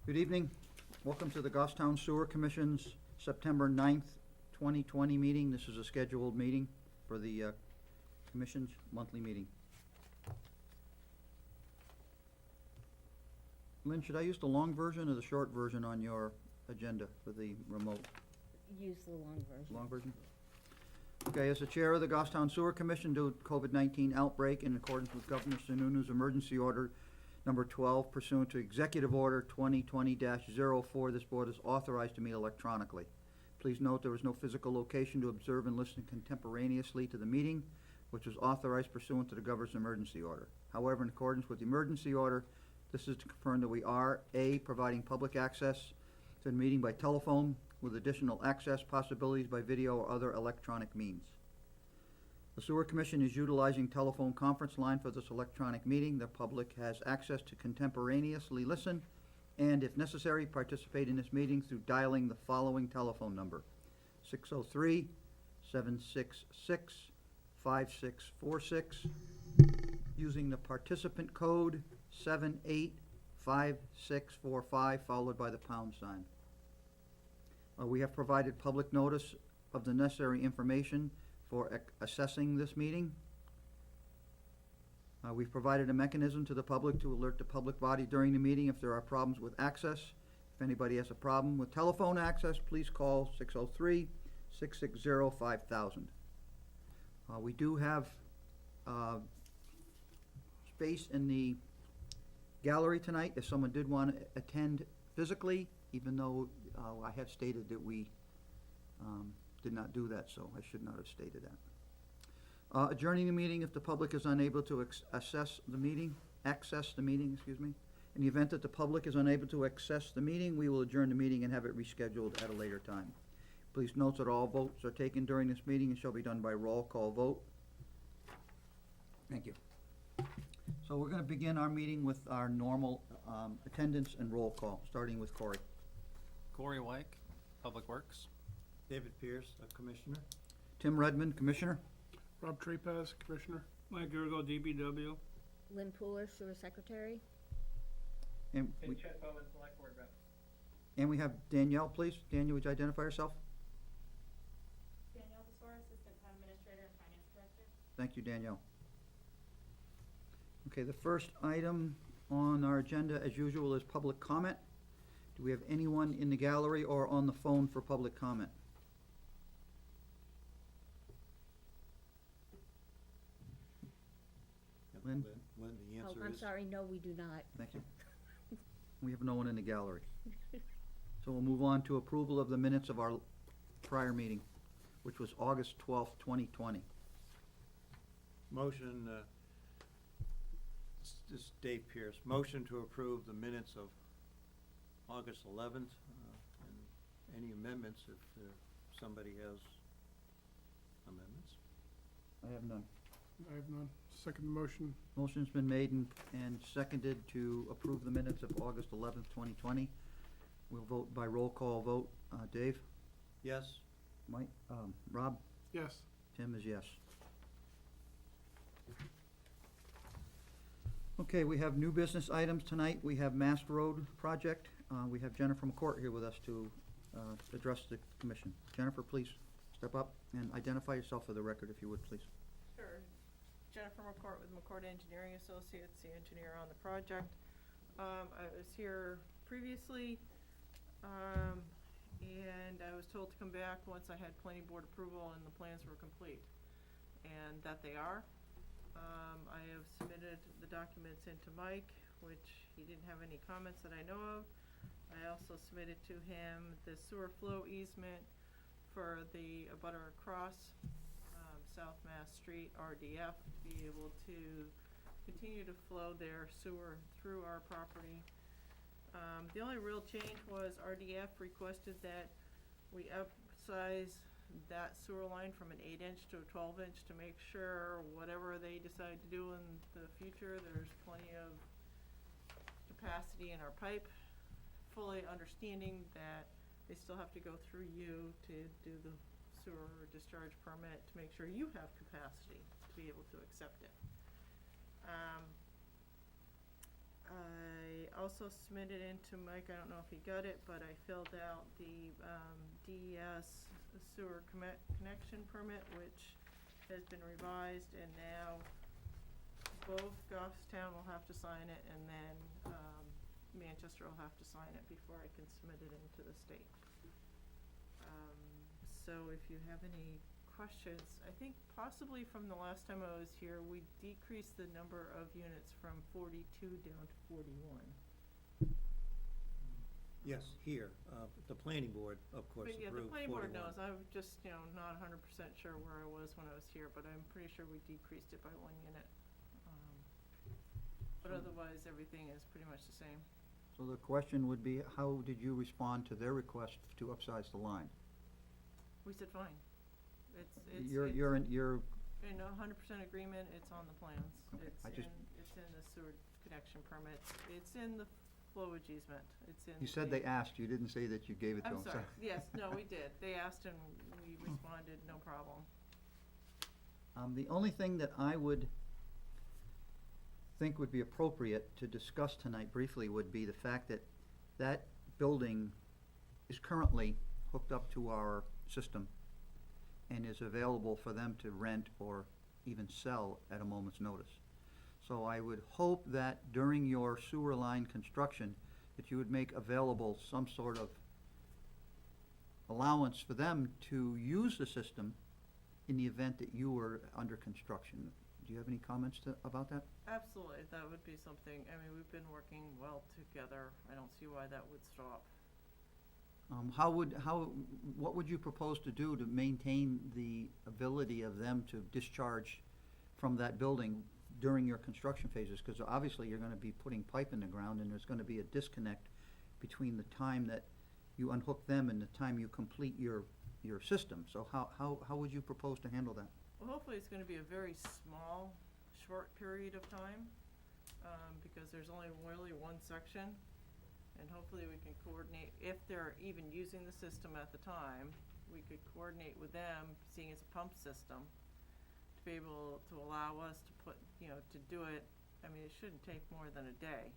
Good evening. Welcome to the Goffstown Sewer Commission's September 9th, 2020 meeting. This is a scheduled meeting for the Commission's monthly meeting. Lynn, should I use the long version or the short version on your agenda for the remote? Use the long version. Long version? Okay, as the Chair of the Goffstown Sewer Commission, due to COVID-19 outbreak in accordance with Governor Sununu's Emergency Order Number 12 pursuant to Executive Order 2020-04, this board is authorized to meet electronically. Please note there is no physical location to observe and listen contemporaneously to the meeting, which was authorized pursuant to the Governor's Emergency Order. However, in accordance with the Emergency Order, this is to confirm that we are, A, providing public access to the meeting by telephone, with additional access possibilities by video or other electronic means. The Sewer Commission is utilizing telephone conference line for this electronic meeting. The public has access to contemporaneously listen and, if necessary, participate in this meeting through dialing the following telephone number: 603-766-5646, using the participant code 785645, followed by the pound sign. We have provided public notice of the necessary information for assessing this meeting. We've provided a mechanism to the public to alert the public body during the meeting if there are problems with access. If anybody has a problem with telephone access, please call 603-660-5000. We do have space in the gallery tonight if someone did want to attend physically, even though I have stated that we did not do that, so I should not have stated that. Adjourning the meeting if the public is unable to access the meeting. In the event that the public is unable to access the meeting, we will adjourn the meeting and have it rescheduled at a later time. Please note that all votes are taken during this meeting and shall be done by roll call vote. Thank you. So we're going to begin our meeting with our normal attendance and roll call, starting with Corey. Corey Wyke, Public Works. David Pierce, Commissioner. Tim Redmond, Commissioner. Rob Trepaz, Commissioner. Mike Gergel, DPW. Lynn Pooler, Sewer Secretary. And we, Chet Bowman, Select Board Rep. and we have Danielle, please. Danielle, would you identify yourself? Danielle Desor, Assistant Town Administrator and Finance Director. Thank you, Danielle. Okay, the first item on our agenda, as usual, is public comment. Do we have anyone in the gallery or on the phone for public comment? Lynn? Lynn, the Oh, answer I'm is. sorry, no, we do not. Thank you. We have no one in the gallery. So we'll move on to approval of the minutes of our prior meeting, which was August 12th, 2020. Motion, this is Dave Pierce. Motion to approve the minutes of August 11th, and any amendments if somebody has amendments. I have none. I have none. Second motion. Motion's been made and seconded to approve the minutes of August 11th, 2020. We'll vote by roll call vote. Dave? Yes? Mike? Rob? Yes. Tim is yes. Okay, we have new business items tonight. We have Mast Road project. We have Jennifer McCourt here with us to address the commission. Jennifer, please step up and identify yourself for the record, if you would, please. Sure. Jennifer McCourt with McCourt Engineering Associates, the engineer on the project. I was here previously, and I was told to come back once I had planning board approval and the plans were complete, and that they are. I have submitted the documents into Mike, which he didn't have any comments that I know of. I also submitted to him the sewer flow easement for the abutter across South Mass Street, RDF, to be able to continue to flow their sewer through our property. The only real change was RDF requested that we upsize that sewer line from an 8-inch to a 12-inch to make sure whatever they decide to do in the future, there's plenty of capacity in our pipe, fully understanding that they still have to go through you to do the sewer discharge permit to make sure you have capacity to be able to accept it. I also submitted into Mike, I don't know if he got it, but I filled out the, DES sewer connection permit, which has been revised, and now both Goffstown will have to sign it, and then, Manchester will have to sign it before I can submit it into the state. So if you have any questions, I think possibly from the last time I was here, we decreased the number of units from 42 down to 41. Yes, here, the planning board, of course, But yeah, the approved planning board 41. knows, I'm just, not 100% sure where I was when I was here, but I'm pretty sure we decreased it by 1 unit. But otherwise, everything is pretty much the same. So the question would be, how did you respond to their request to upsize the line? We said fine. It's You're in 100% agreement, it's on the plans. Okay, It's in the sewer connection permits, it's in the flowage easement, it's in. you said they asked, you didn't say that you gave it to them. I'm sorry, yes, no, we did. They asked and we responded, no problem. The only thing that I would think would be appropriate to discuss tonight briefly would be the fact that that building is currently hooked up to our system and is available for them to rent or even sell at a moment's notice. So I would hope that during your sewer line construction, that you would make available some sort of allowance for them to use the system in the event that you were under construction. Do you have any comments about that? Absolutely, that would be something, I mean, we've been working well together. I don't see why that would stop. What would you propose to do to maintain the ability of them to discharge from that building during your construction phases? Because obviously you're gonna be putting pipe in the ground and there's gonna be a disconnect between the time that you unhook them and the time you complete your system. So how would you propose to handle that? Well, hopefully it's gonna be a very small, short period of time, because there's only really one section. And hopefully we can coordinate, if they're even using the system at the time, we could coordinate with them, seeing it's a pump system, to be able to allow us to put, to do it. I mean, it shouldn't take more than a day.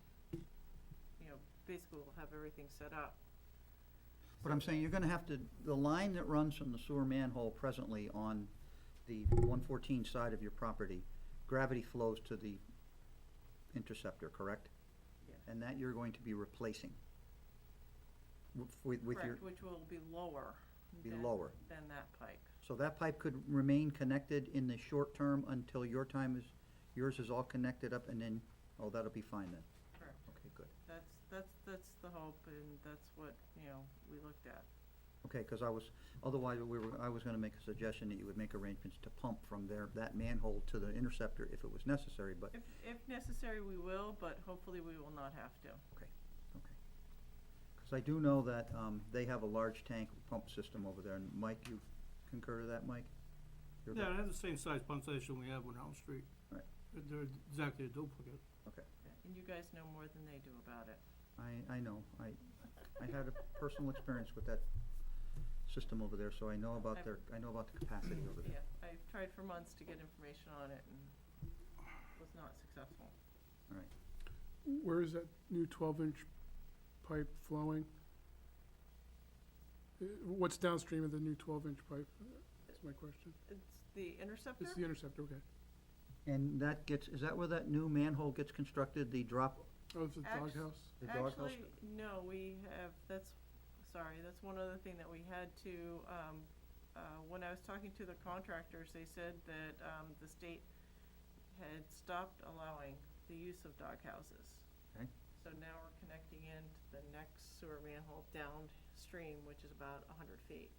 Basically we'll have everything set up. But I'm saying you're gonna have to, the line that runs from the sewer manhole presently on the 114 side of your property, gravity flows to the interceptor, correct? Yes. And that you're going to be replacing with your, Correct, which will be lower. Be than- lower. Than that pipe. so that pipe could remain connected in the short term until yours is all connected up and then, oh, that'll be fine then. Correct. Okay, good. That's the hope, and that's what, we looked at. Okay, cause I was gonna make a suggestion that you would make arrangements to pump from that manhole to the interceptor if it was necessary, but, If necessary, we will, but hopefully we will not have to. okay. Cause I do know that, they have a large tank pump system over there, and Mike, you concur to that, Mike? You're Yeah, good? it has the same size pump station we have on Elm Street. Right. They're exactly a duplicate. Okay, And you guys know more than they do about it. I know, I had a personal experience with that system over there, so I know about the capacity over there. Yeah, I've tried for months to get information on it and was not successful. All right. Where is that new 12-inch pipe flowing? What's downstream of the new 12-inch pipe? That's my question. It's the interceptor? It's the interceptor, okay. And is that where that new manhole gets constructed, the drop, Oh, it's a Actu- doghouse? the doghouse? Actually, no, we have, that's one other thing that we had to, when I was talking to the contractors, they said that, the state had stopped allowing the use of doghouses. Okay. So now we're connecting into the next sewer manhole downstream, which is about 100 feet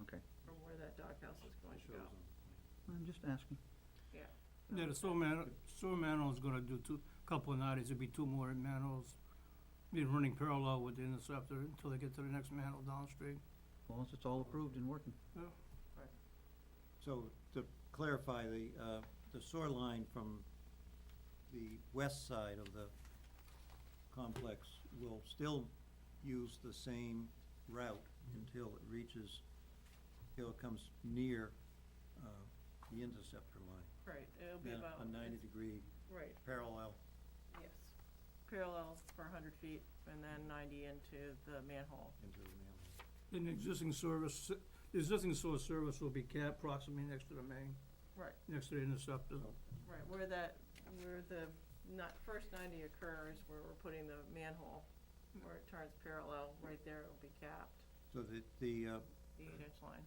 Okay, from where that doghouse is going to go. I'm just asking. Yeah. Yeah, the sewer manhole is gonna do couple of nights, it'll be 2 more manholes, be running parallel with the interceptor until they get to the next manhole downstream. As long as it's all approved and working. So to clarify, the sewer line from the west side of the complex will still use the same route until it comes near, the interceptor line. Right, it'll be Then about. a 90-degree Right, parallel. yes. parallel for 100 feet, and then 90 into the manhole. into the manhole. And the existing service, the existing sewer service will be capped approximately next to the main, Right, next to the interceptor. right, where the first 90 occurs, where we're putting the manhole, where it turns parallel, right there it'll be capped, So the, the 8-inch line.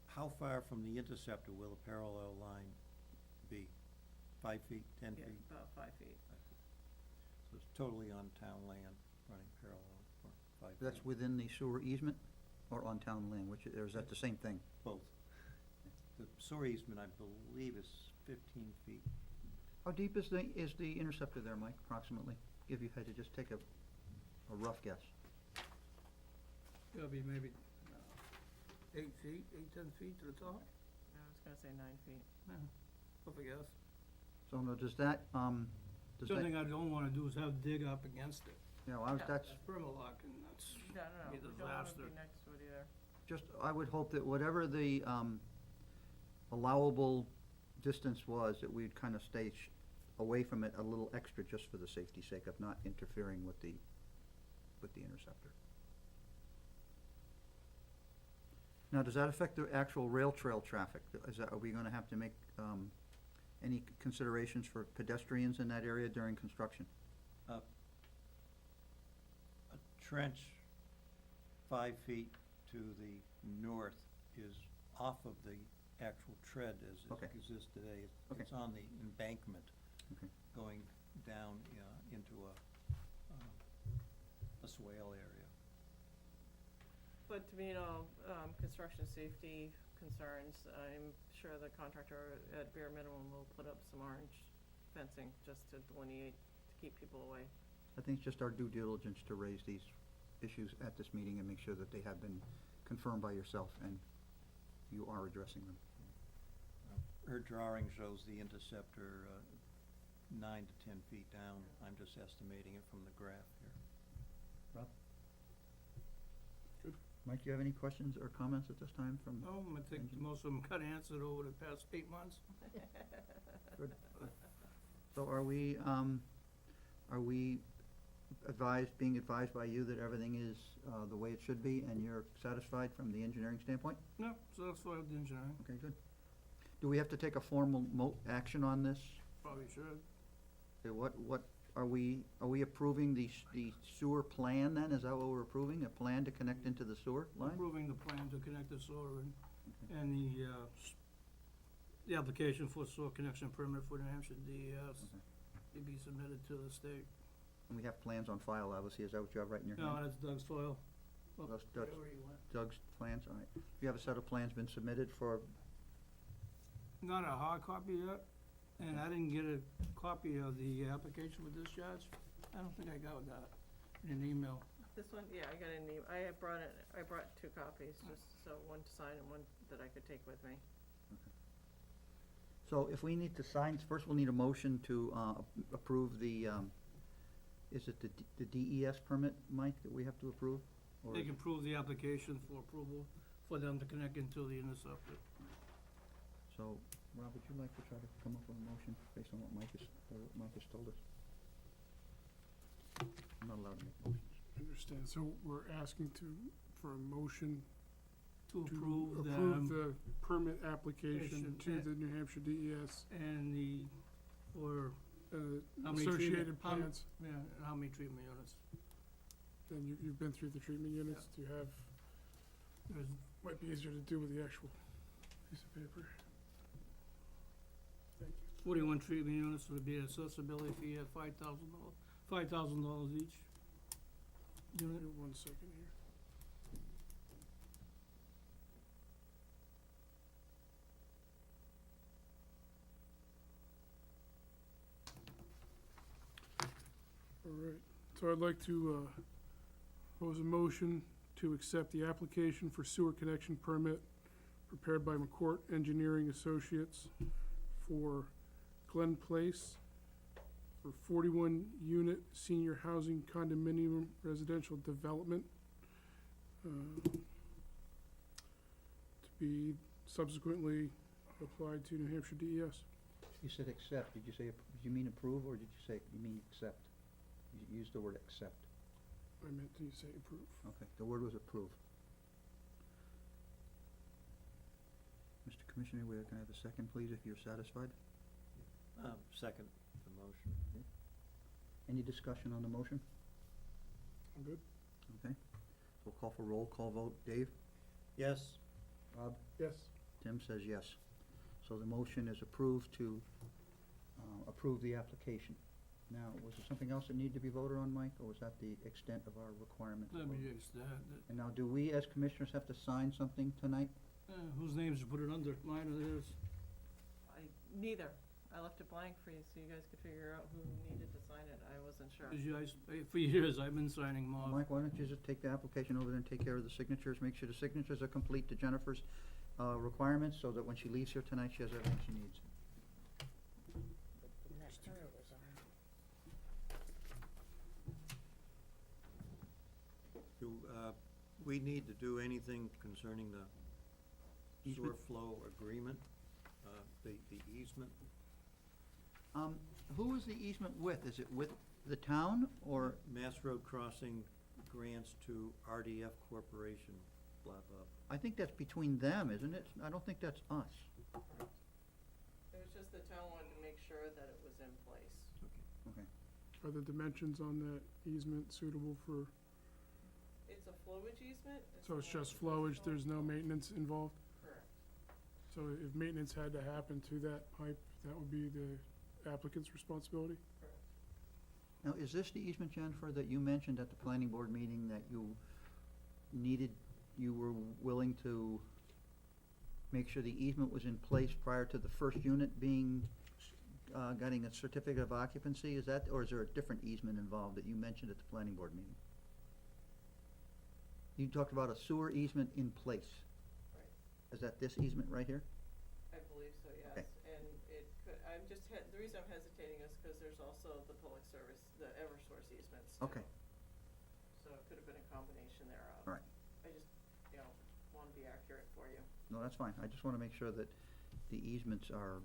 how far from the interceptor will the parallel line be? 5 feet, 10 Yeah, feet? about 5 feet. So it's totally on town land, running parallel for 5 feet. That's within the sewer easement or on town land, which, or is that the same thing? Both. The sewer easement, I believe, is 15 feet. How deep is the interceptor there, Mike, approximately? If you had to just take a rough guess. It'll be maybe 8 feet, 10 feet to the top, I was gonna say 9 feet. I guess. So now, does that, does The only that, thing I don't wanna do is have dig up against it. you know, I was, Yeah. that's, That's permalock, and that's, No, Be we a don't wanna disaster. be next to it either. just, I would hope that whatever the, allowable distance was, that we'd kind of stay away from it a little extra just for the safety's sake of not interfering with the interceptor. Now, does that affect the actual rail trail traffic? Are we gonna have to make, any considerations for pedestrians in that area during construction? A trench 5 feet to the north is off of the actual tread as Okay. it exists today. Okay. It's on the embankment Okay. going down into a swale area. But to me, construction safety concerns, I'm sure the contractor at bare minimum will put up some orange fencing just to delineate, to keep people away. I think it's just our due diligence to raise these issues at this meeting and make sure that they have been confirmed by yourself and you are addressing them. Her drawing shows the interceptor 9 to 10 feet down. I'm just estimating it from the graph here. Rob? Good. Mike, you have any questions or comments at this time from? oh, I think most of them got answered over the past 8 months. Good. So are we being advised by you that everything is, the way it should be and you're satisfied from the engineering standpoint? No, so that's why the engineering, Okay, good. Do we have to take a formal action on this? probably should. Okay, what, are we approving the sewer plan then? Is that what we're approving? A plan to connect into the sewer line? Approving the plan to connect the sewer and the application for sewer connection permit for New Hampshire DES to be submitted to the state. And we have plans on file, obviously. Is that what you have right in your hand? No, that's Doug's file. Well, That's wherever he went. Doug's plans, all right. You have a set of plans been submitted for, Not a hard copy yet, and I didn't get a copy of the application for discharge. I don't think I got that in an email. This one, yeah, I got an email, I brought 2 copies, just so one to sign and one that I could take with me. so if we need to sign, first we'll need a motion to approve the, is it the DES permit, Mike, that we have to approve? Or They is can it- prove the application for approval for them to connect into the interceptor. So, Rob, would you like to try to come up with a motion based on what Mike has told us? I'm not allowed to make motions. I understand, so we're asking for a motion To to approve approve them the permit application Application, to yeah. the New Hampshire DES, and for how many associated treatment- how m- plans. Yeah, and how many treatment units. Then you've been through the treatment units, do you have, There's might be easier to do with the actual piece of paper. Thank you. 41 treatment units would be an accessibility fee at $5,000 each unit. Give me 1 second here. All right, so I'd like to pose a motion to accept the application for sewer connection permit prepared by McCourt Engineering Associates for Glen Place for 41-unit senior housing condominium residential development to be subsequently applied to New Hampshire DES. You said accept, did you say, did you mean approve, or did you say, you mean accept? You used the word accept. I meant to say approve. Okay, the word was approve. Mr. Commissioner, we're gonna have a second, please, if you're satisfied. Second the motion. Any discussion on the motion? I'm good? Okay. We'll call for roll call vote. Dave? Yes, Bob? Yes. Tim says yes. So the motion is approved to approve the application. Now, was there something else that needed to be voted on, Mike, or was that the extent of our requirement? Let me just, And now, do we as commissioners have to sign something tonight? whose names to put it under, mine or theirs? Neither. I left it blank for you so you guys could figure out who needed to sign it. I wasn't sure. 'Cause you guys, for years, I've been signing them off. Mike, why don't you just take the application over there and take care of the signatures, make sure the signatures are complete to Jennifer's requirements, so that when she leaves here tonight, she has everything she needs. And that her was on. do, we need to do anything concerning the sewer Easement? flow agreement, the easement? Who is the easement with? Is it with the town, or, Mass Road Crossing grants to RDF Corporation, blah, blah. I think that's between them, isn't it? I don't think that's us. It was just the town wanted to make sure that it was in place. Okay. Are the dimensions on that easement suitable for, It's a flowage easement. so it's not just flowage, there's no flow. maintenance involved? Correct. So if maintenance had to happen to that pipe, that would be the applicant's responsibility? Correct. Now, is this the easement, Jennifer, that you mentioned at the planning board meeting that you were willing to make sure the easement was in place prior to the first unit being, getting a certificate of occupancy? Is that, or is there a different easement involved that you mentioned at the planning board meeting? You talked about a sewer easement in place. Right. Is that this easement right here? I believe so, yes. Okay. And it could, I'm just, the reason I'm hesitating is because there's also the public service, the Eversource easements too. Okay. So it could have been a combination thereof. All right. I just, want to be accurate for you. No, that's fine. I just wanna make sure that the easements are,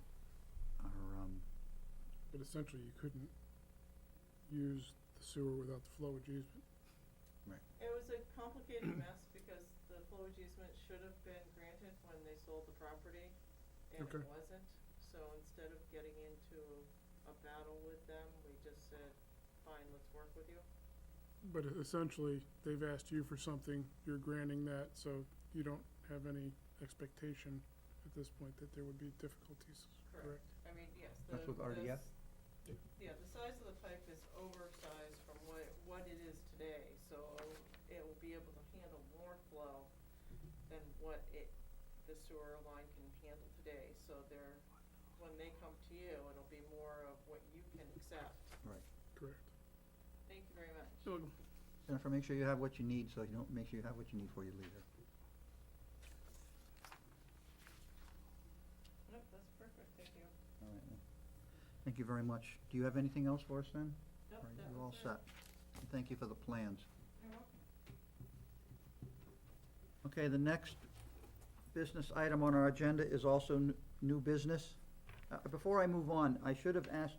But essentially, you couldn't use the sewer without the flowage easement. It was a complicated mess because the flowage easement should have been granted when they sold the property, and Okay. it wasn't. So instead of getting into a battle with them, we just said, fine, let's work with you. But essentially, they've asked you for something, you're granting that, so you don't have any expectation at this point that there would be difficulties, correct? I mean, yes, That's with RDF? Yeah, the size of the pipe is oversized from what it is today, so it will be able to handle more flow than what the sewer line can handle today. So when they come to you, it'll be more of what you can accept. Correct. Thank you very much. You're welcome. Jennifer, make sure you have what you need, so you don't, make sure you have what you need before you leave here. Nope, that's perfect, thank you. All right, well, thank you very much. Do you have anything else for us then? Nope, All right, that you're all was it. set. And thank you for the plans. You're welcome. Okay, the next business item on our agenda is also new business. Before I move on, I should have asked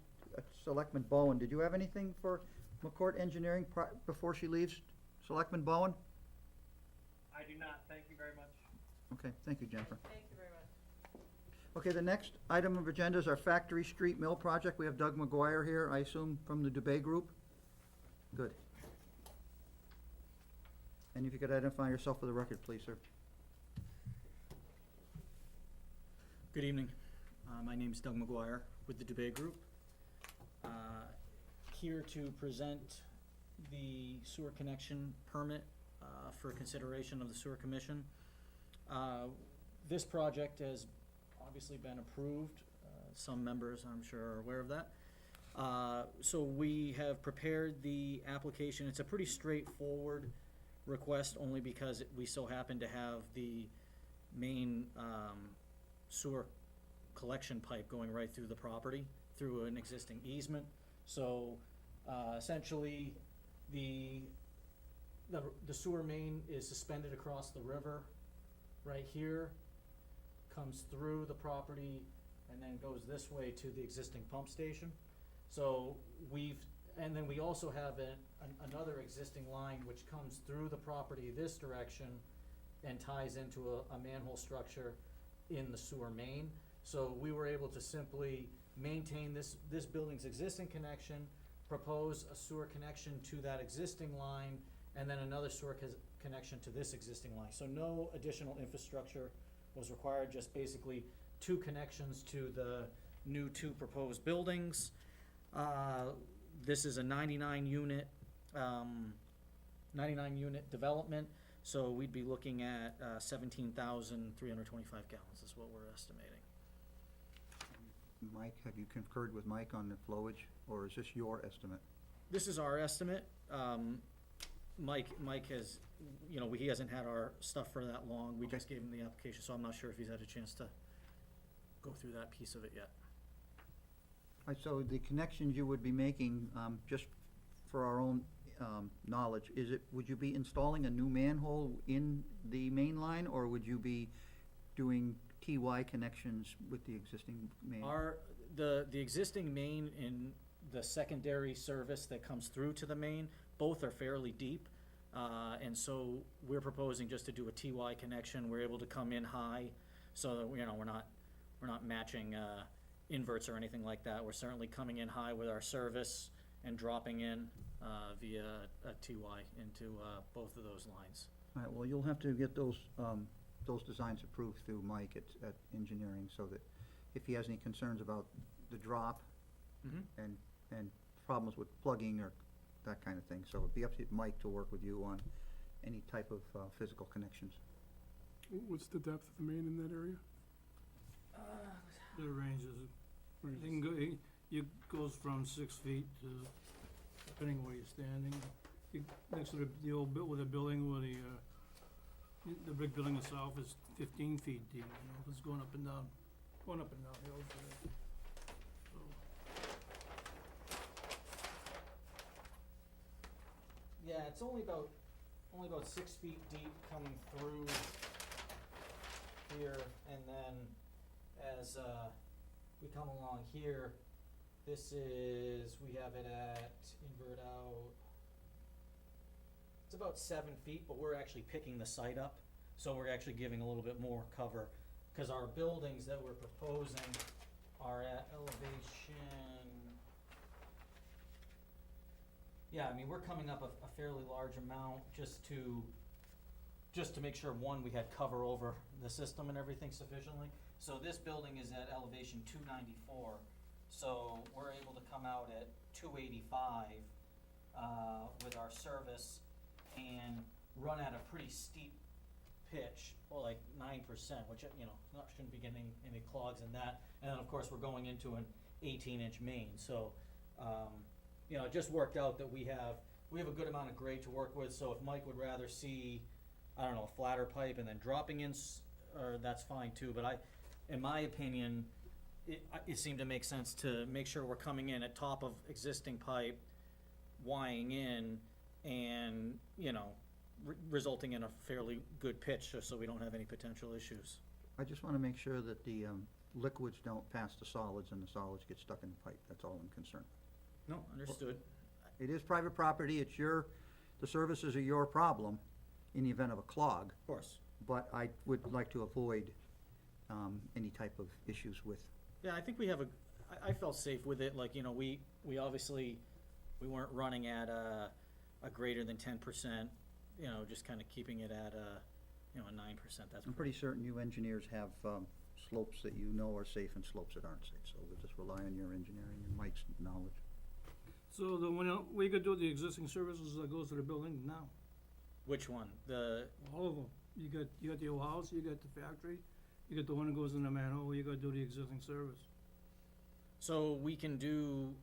Selectman Bowen, did you have anything for McCourt Engineering before she leaves? Selectman Bowen? I do not, thank you very much. Okay, thank you, Jennifer. Thank you very much. Okay, the next item of agenda is our Factory Street Mill project. We have Doug McGuire here, I assume from the Dubay Group? Good. And if you could identify yourself for the record, please, sir. Good evening. My name is Doug McGuire with the Dubay Group. Here to present the sewer connection permit for consideration of the Sewer Commission. This project has obviously been approved. Some members, I'm sure, are aware of that. So we have prepared the application. It's a pretty straightforward request, only because we so happen to have the main sewer collection pipe going right through the property, through an existing easement. So essentially, the sewer main is suspended across the river right here, comes through the property, and then goes this way to the existing pump station. So we've and then we also have another existing line which comes through the property this direction and ties into a manhole structure in the sewer main. So we were able to simply maintain this building's existing connection, propose a sewer connection to that existing line, and then another sewer connection to this existing line. So no additional infrastructure was required, just basically two connections to the new two proposed buildings. This is a 99 unit development, so we'd be looking at 17,325 gallons is what we're estimating. Mike, have you concurred with Mike on the flowage, or is this your estimate? This is our estimate. Mike has, he hasn't had our stuff for that long. We just gave him the application, so I'm not sure if he's had a chance to go through that piece of it yet. So the connections you would be making, just for our own knowledge, would you be installing a new manhole in the main line, or would you be doing TY connections with the existing main? The existing main and the secondary service that comes through to the main, both are fairly deep. And so we're proposing just to do a TY connection. We're able to come in high, so that, we're not matching, inverts or anything like that. We're certainly coming in high with our service and dropping in, via a TY into, both of those lines. All right, well, you'll have to get those designs approved through Mike at engineering, so that if he has any concerns about the drop and problems with plugging or that kind of thing. So it'd be up to Mike to work with you on any type of physical connections. What's the depth of the main in that area? The range is, it goes from 6 feet to, depending where you're standing. Next to the old where the building, where the brick building itself is 15 feet deep, it's going up and down hills. So, Yeah, it's only about 6 feet deep coming through here, and then as we come along here, we have it at, invert out, it's about 7 feet, but we're actually picking the site up, so we're actually giving a little bit more cover, because our buildings that we're proposing are at elevation, we're coming up a fairly large amount just to make sure, one, we had cover over the system and everything sufficiently. So this building is at elevation 294, so we're able to come out at 285 with our service and run at a pretty steep pitch, or like 9%, which, shouldn't be getting any clogs in that. And then, of course, we're going into an 18-inch main, so, it just worked out that we have a good amount of grade to work with, so if Mike would rather see, a flatter pipe and then dropping in, or that's fine too, but in my opinion, it seemed to make sense to make sure we're coming in at top of existing pipe, wiring in, and, resulting in a fairly good pitch, so we don't have any potential issues. I just want to make sure that the liquids don't pass the solids and the solids get stuck in the pipe. That's all I'm concerned. No, understood. It is private property, the services are your problem in the event of a clog, Of course. but I would like to avoid any type of issues with. Yeah, I think we have I felt safe with it, we obviously, we weren't running at a greater than 10%, just kind of keeping it at a 9%, that's. I'm pretty certain you engineers have slopes that you know are safe and slopes that aren't safe, so we'll just rely on your engineering and Mike's knowledge. So we could do the existing services that goes to the building now, Which one? all of them. You got the old house, you got the factory, you got the one that goes in the manhole, you gotta do the existing service. So we can do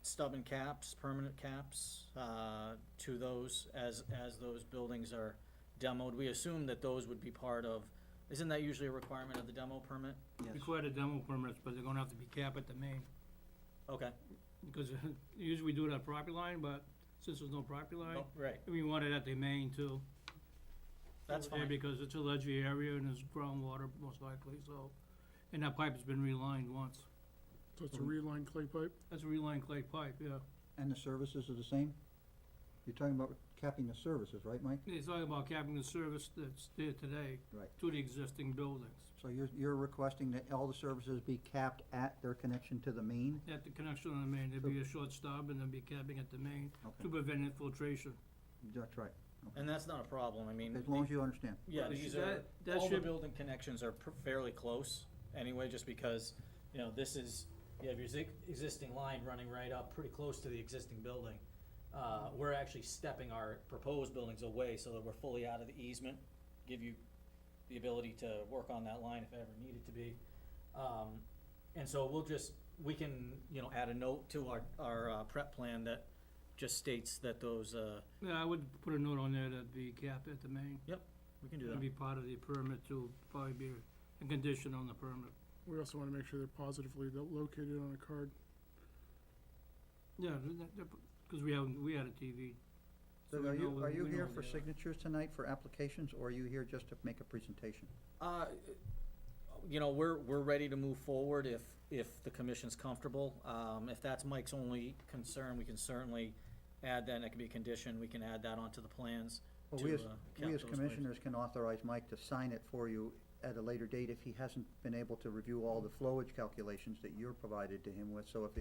stub and caps, permanent caps, to those as those buildings are demoed. We assume that those would be part of, isn't that usually a requirement of the demo permit? Yes. Require the demo permits, but they're gonna have to be capped at the main. Okay. Because usually we do it at property line, but since there's no property line, Oh, right, we want it at the main too. that's Over there, fine. because it's a ledgy area and there's groundwater most likely, so, and that pipe has been relined once. So it's a relined clay pipe? That's a relined clay pipe, yeah. And the services are the same? You're talking about capping the services, right, Mike? He's talking about capping the service that's there today Right. to the existing buildings. So you're requesting that all the services be capped at their connection to the main? At the connection on the main, there'd be a short stub and there'd be capping at the main Okay, to prevent infiltration. that's right. And that's not a problem, I mean. As long as you understand. Yeah, Well, these that- are, that all the should- building connections are fairly close anyway, just because, you know, this is, you have your existing line running right up pretty close to the existing building. We're actually stepping our proposed buildings away so that we're fully out of the easement, give you the ability to work on that line if it ever needed to be. And so we can, you know, add a note to our prep plan that just states that those, Yeah, I would put a note on there that'd be capped at the main. we can do That'd that. be part of the permit too, probably be a condition on the permit. We also wanna make sure they're positively located on a card. Yeah, because we had a TV. So we are know you, where- are you we know here where for they are. signatures tonight for applications, or are you here just to make a presentation? You know, we're ready to move forward if the commission's comfortable. If that's Mike's only concern, we can certainly add that, and it can be a condition, we can add that onto the plans Well, to, we as, cap we as those commissioners can authorize Mike to sign it for you at a later date if he hasn't been able to review all the flowage calculations that you're provided to him with. So if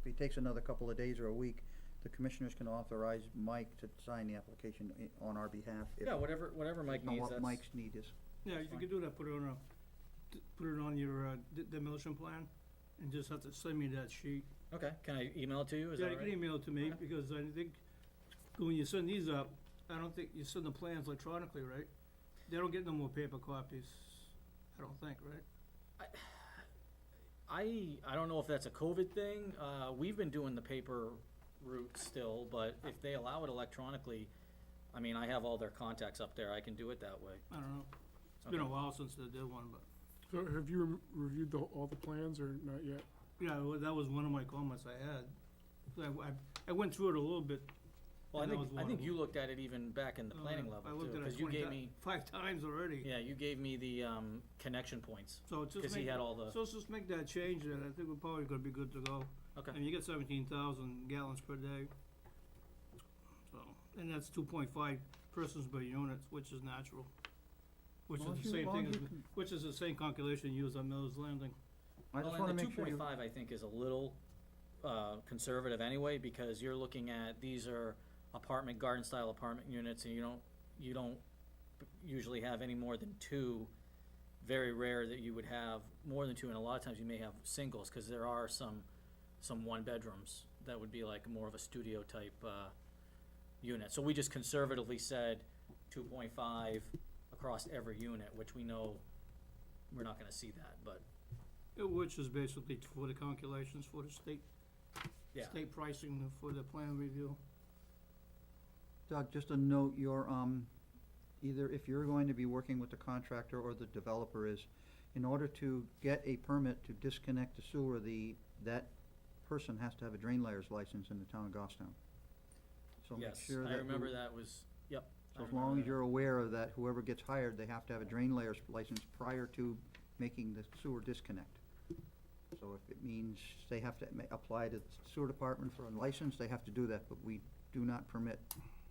he takes another couple of days or a week, the commissioners can authorize Mike to sign the application on our behalf. if- Yeah, whatever Mike on needs, what that's. Mike's need is. Yeah, you fine. could do that, put it on your demolition plan, and just have to send me that sheet. Okay, can I email it to you, is Yeah, that you right? can email it to me, Okay. because I think, when you send these up, I don't think you send the plans electronically, right? They don't get no more paper copies, I don't think, right? I don't know if that's a COVID thing, we've been doing the paper route still, but if they allow it electronically, I mean, I have all their contacts up there, I can do it that way. I don't know. It's been a Okay. while since they did one, but, So have you reviewed all the plans or not yet? yeah, well, that was one of my comments I had. So I went through it a little bit. Well, I and that think, was I one think of you them. looked at it even back in the planning level I too, looked at it cause you gave me, 5 times already. yeah, you gave me the, connection points, So just cause he make, had all the, so let's just make that change, and I think we're probably gonna be good to go. okay. And you get 17,000 gallons per day. So, and that's 2.5 persons per unit, which is natural. Which Long is as the you- same long thing as as, you can- which is the same calculation used on Miller's Landing. I Well, just wanna and the make sure you. 2.5, I think, is a little, conservative anyway, because you're looking at, these are garden-style apartment units, and you don't usually have any more than two. Very rare that you would have more than two, and a lot of times you may have singles, cause there are some one-bedrooms that would be like more of a studio-type, unit. So we just conservatively said 2.5 across every unit, which we know we're not gonna see that, but, Which is basically for the calculations for the yeah. state pricing for the plan review. Doug, just a note, either if you're going to be working with the contractor or the developer is, in order to get a permit to disconnect the sewer, that person has to have a drain layers license in the town of Goffstown. So make Yes, sure that. I remember that was, yep. I So as remember long as that. you're aware of that, whoever gets hired, they have to have a drain layers license prior to making the sewer disconnect. So if it means they have to apply to the sewer department for a license, they have to do that, but we do not permit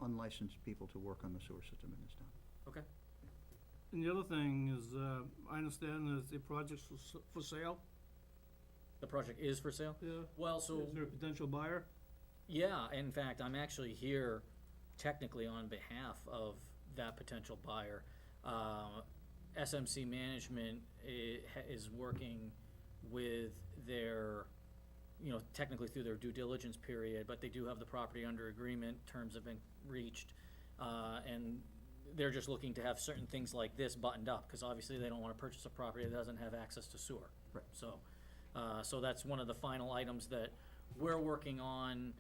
unlicensed people to work on the sewer system in this town. Okay. And the other thing is, I understand that the project's for sale. The project is for sale? Yeah. Well, so, Is there a potential buyer? yeah, in fact, I'm actually here technically on behalf of that potential buyer. SMC Management is working with their, technically through their due diligence period, but they do have the property under agreement, terms have been reached. And they're just looking to have certain things like this buttoned up, cause obviously they don't wanna purchase a property that doesn't have access to sewer. Right. So that's one of the final items that we're working on.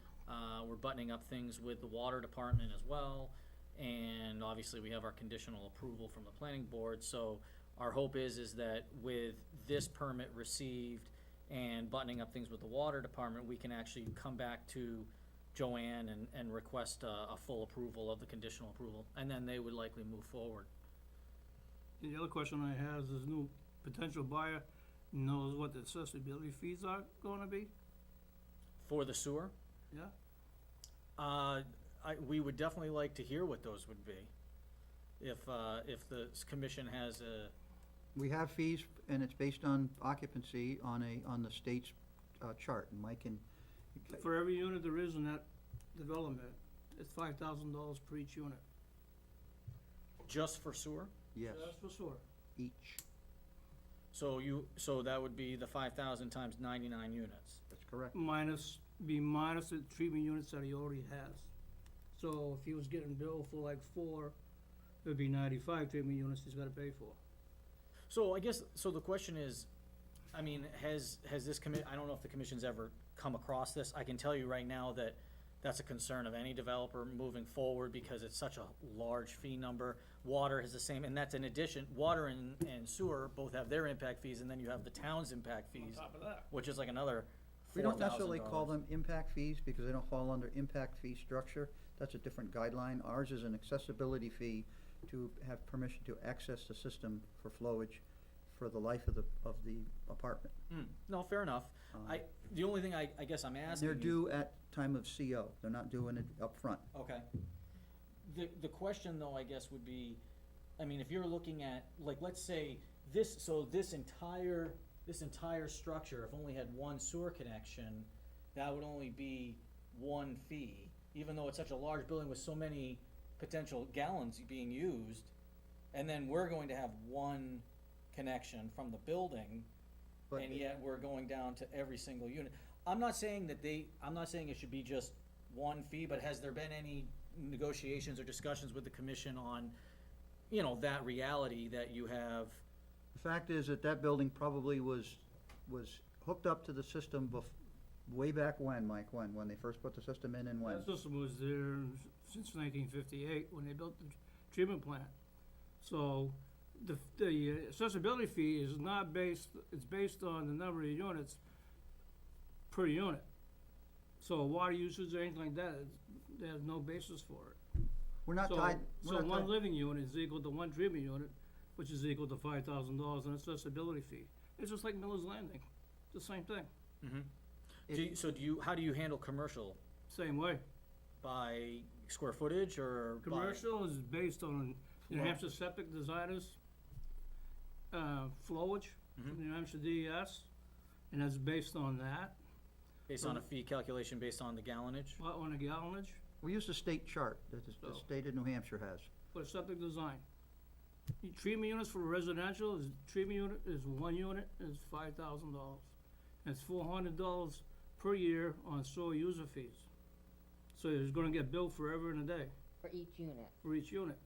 We're buttoning up things with the water department as well. And obviously we have our conditional approval from the planning board. So our hope is that with this permit received and buttoning up things with the water department, we can actually come back to Joanne and request a full approval of the conditional approval. And then they would likely move forward. The other question I have is, this new potential buyer knows what the accessibility fees are gonna be? For the sewer, Yeah? We would definitely like to hear what those would be. If the commission has a, We have fees, and it's based on occupancy on the state's chart, and Mike can, For every unit there is in that development, it's $5,000 per each unit. just for sewer? yes, That's for sewer. each, So that would be the 5,000 times 99 units. that's correct. Minus the treatment units that he already has. So if he was getting billed for like 4, it would be 95 treatment units he's gotta pay for. So I guess, so the question is, I mean, has this I don't know if the commission's ever come across this. I can tell you right now that that's a concern of any developer moving forward because it's such a large fee number. Water is the same, and that's in addition, water and sewer both have their impact fees, and then you have the town's impact fees, On top of that. which is like another We don't necessarily call $4,000. them impact fees because they don't fall under impact fee structure. That's a different guideline. Ours is an accessibility fee to have permission to access the system for flowage for the life of the apartment. No, fair enough. Um, The only thing I guess I'm asking They're is- due at time of CO. They're not doing it up front. Okay. The question though, I guess, would be, I mean, if you're looking at, like, let's say this entire structure, if only had one sewer connection, that would only be one fee, even though it's such a large building with so many potential gallons being used, and then we're going to have one connection from the building, But and yet we're going down to every single unit. I'm not saying it should be just one fee, but has there been any negotiations or discussions with the commission on, that reality that you have? the fact is that that building probably was hooked up to the system way back when, Mike, when they first put the system in and when? That system was there since 1958, when they built the treatment plant. So, the accessibility fee is not it's based on the number of units per unit. So water usage or anything like that, there's no basis for it. We're not tied, we're So not one tied. living unit is equal to one treatment unit, which is equal to $5,000 in accessibility fee. It's just like Miller's Landing, it's the same thing, How do you handle commercial? same way. By square footage or by? Commercial is based on New Flow. Hampshire Septic Designers, flowage, from the New Hampshire DES, and that's based on that, Based on a fee calculation based on the gallonage? on a gallonage, We use the state chart that the So- state of New Hampshire has. for septic design. Treatment units for residential treatment unit is one unit is $5,000. And it's $400 per year on sewer user fees. So you're gonna get billed forever and a day For each unit. for each unit.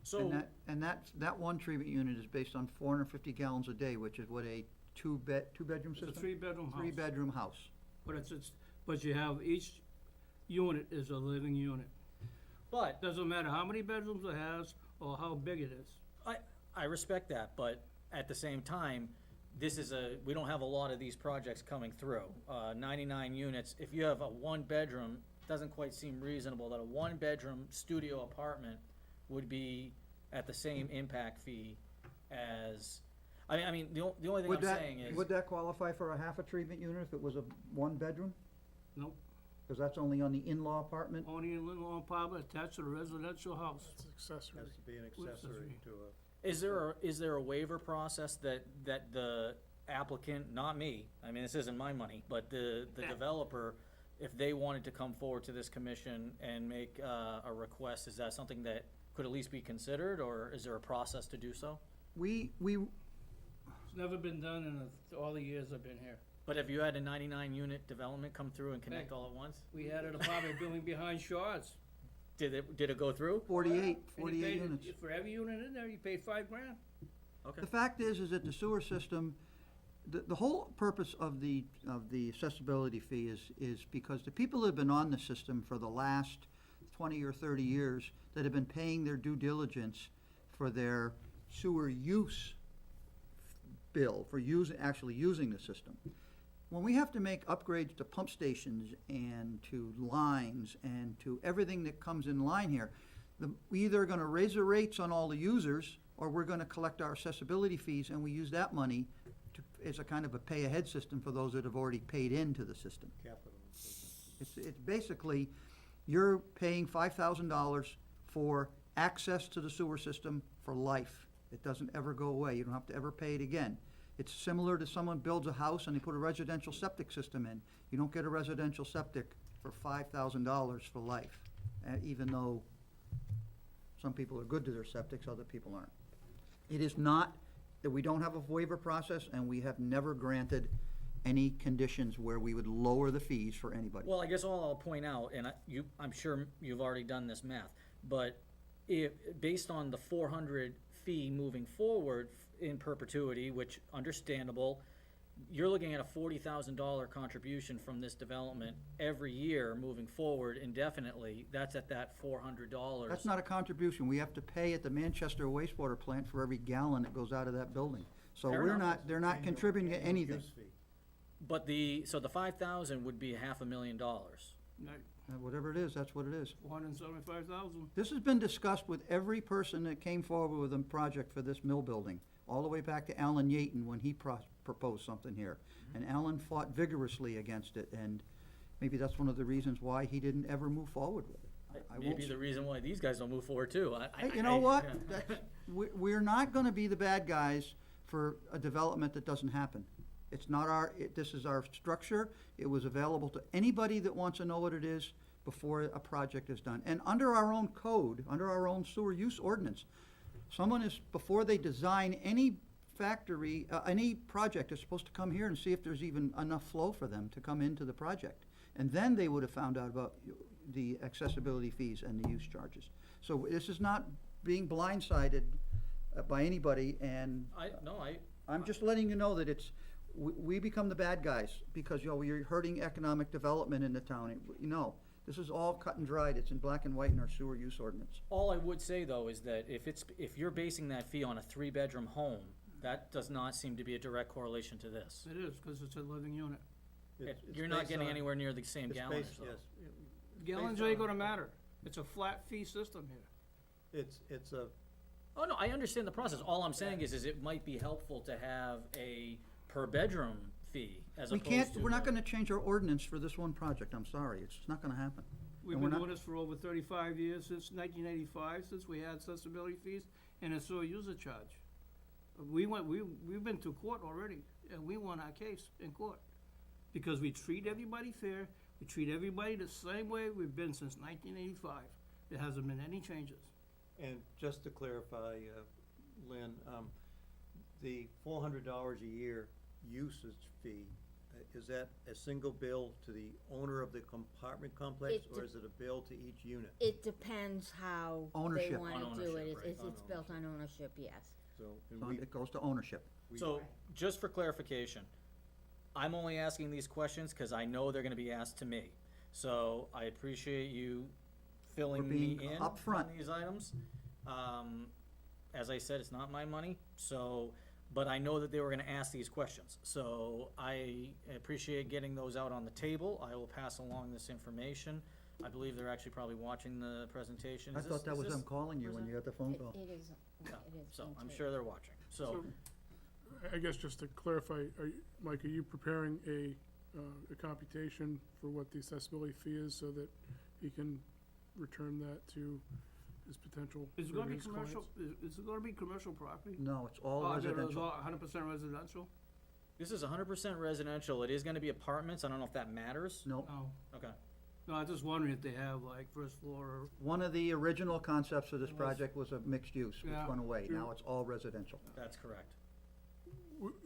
So, And that one treatment unit is based on 450 gallons a day, which is what a two-bedroom It's a system? three-bedroom house. Three-bedroom house. But you have, each unit is a living unit. but Doesn't matter how many bedrooms it has or how big it is. I respect that, but at the same time, we don't have a lot of these projects coming through. 99 units, if you have a one-bedroom, doesn't quite seem reasonable that a one-bedroom studio apartment would be at the same impact fee as, I mean, the only thing I'm saying is. Would that qualify for a half a treatment unit if it was a one-bedroom? Nope. Because that's only on the in-law apartment? Only in little apartment attached to the residential house. It's accessory. Has to be an What's accessory this to a. Is there a waiver process that the applicant, not me, I mean, this isn't my money, but the developer, if they wanted to come forward to this commission and make a request, is that something that could at least be considered, or is there a process to do so? We, It's never been done in all the years I've been here. But have you had a 99 unit development come through and connect Hey. all at once? We had an apartment building behind Shaw's. Did it go through? 48 And you paid- units. For every unit in there, you paid $5,000. Okay. The fact is that the sewer system, the whole purpose of the accessibility fee is because the people that have been on the system for the last 20 or 30 years that have been paying their due diligence for their sewer use bill, for actually using the system. When we have to make upgrades to pump stations and to lines and to everything that comes in line here, we either are gonna raise the rates on all the users, or we're gonna collect our accessibility fees, and we use that money as a kind of a pay-ahead system for those that have already paid into the system. Capital improvement. It's basically, you're paying $5,000 for access to the sewer system for life. It doesn't ever go away. You don't have to ever pay it again. It's similar to someone builds a house and they put a residential septic system in. You don't get a residential septic for $5,000 for life, even though some people are good to their septics, other people aren't. It is not that we don't have a waiver process, and we have never granted any conditions where we would lower the fees for anybody. Well, I guess all I'll point out, and I'm sure you've already done this math, but if, based on the 400 fee moving forward in perpetuity, which understandable, you're looking at a $40,000 contribution from this development every year moving forward indefinitely. That's at that $400. That's not a contribution. We have to pay at the Manchester wastewater plant for every gallon that goes out of that building. So Fair we're enough. not, they're not contributing to Annual anything. use fee. But so the 5,000 would be $500,000. Whatever it is, that's what it is. 475,000. This has been discussed with every person that came forward with a project for this mill building, all the way back to Alan Yaton when he proposed something here. And Alan fought vigorously against it, and maybe that's one of the reasons why he didn't ever move forward with it. I won't Maybe the reason why these guys don't move forward too. Hey, you know what? We're not gonna be the bad guys for a development that doesn't happen. It's not this is our structure. It was available to anybody that wants to know what it is before a project is done. And under our own code, under our own sewer use ordinance, someone is, before they design any factory, any project, is supposed to come here and see if there's even enough flow for them to come into the project. And then they would have found out about the accessibility fees and the use charges. So this is not being blindsided by anybody, and I'm just letting you know that we become the bad guys because, you're hurting economic development in the town. This is all cut and dried. It's in black and white in our sewer use ordinance. All I would say though is that if you're basing that fee on a 3-bedroom home, that does not seem to be a direct correlation to this. It is, because it's a living unit. It's You're not based getting on- anywhere near the same it's gallons. based- though. Yes, Gallons Based ain't on- gonna matter. It's a flat fee system here. it's a, Oh, no, I understand the process. All I'm saying is it might be helpful to have a per bedroom fee as opposed to. We're not gonna change our ordinance for this one project. I'm sorry. It's not gonna happen. We've And been we're not- doing this for over 35 years, since 1985, since we had accessibility fees and a sewer user charge. We've been to court already, and we won our case in court. Because we treat everybody fair, we treat everybody the same way we've been since 1985. There hasn't been any changes. and just to clarify, Lynn, the $400 a year usage fee, is that a single bill to the owner of the compartment complex, or is it a bill to each unit? It depends how they Ownership. wanna On do ownership, it. right. It's On built on ownership, yes. So, and So we, it goes to ownership. So, just for clarification, I'm only asking these questions because I know they're gonna be asked to me. So, I appreciate you filling We're me being in upfront. on these items. As I said, it's not my money, so, but I know that they were gonna ask these questions. So, I appreciate getting those out on the table. I will pass along this information. I believe they're actually probably watching the presentation. I Is thought that this- was is them this- calling you when you got the phone call. It is, No, it is. so, being I'm taped. sure they're watching. So, I guess just to clarify, Mike, are you preparing a computation for what the accessibility fee is so that he can return that to his potential Is it gonna be his commercial, clients? is it gonna be commercial property? No, it's all Oh, it is residential. all 100% residential? this is 100% residential. It is gonna be apartments. I don't know if that matters. No, Oh, Okay. no, I was just wondering if they have like first floor or, one of the original concepts of this project was a mixed use, which Yeah. went away. Sure. Now it's all residential. That's correct.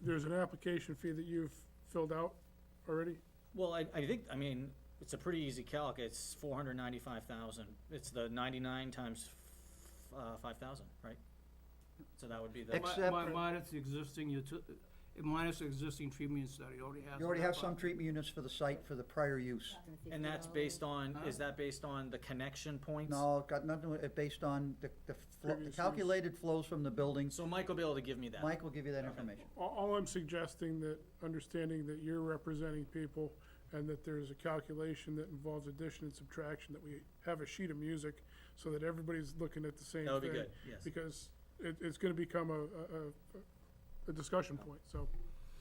There's an application fee that you've filled out already? Well, I think, I mean, it's a pretty easy calc. It's 495,000. It's the 99 times 5,000, right? So that would be the. Except for- minus the existing minus the existing treatment study, already has. You already that have part. some treatment units for the site for the prior use. And that's based on, is that based on the connection points? No, it got nothing, based on the Previous use. calculated flows from the building. So Mike will be able to give me that. Mike will give you that Okay. information. All I'm suggesting that, understanding that you're representing people and that there's a calculation that involves addition and subtraction, that we have a sheet of music so that everybody's looking at the same thing. That would be good, yes. Because it's gonna become a discussion point, so.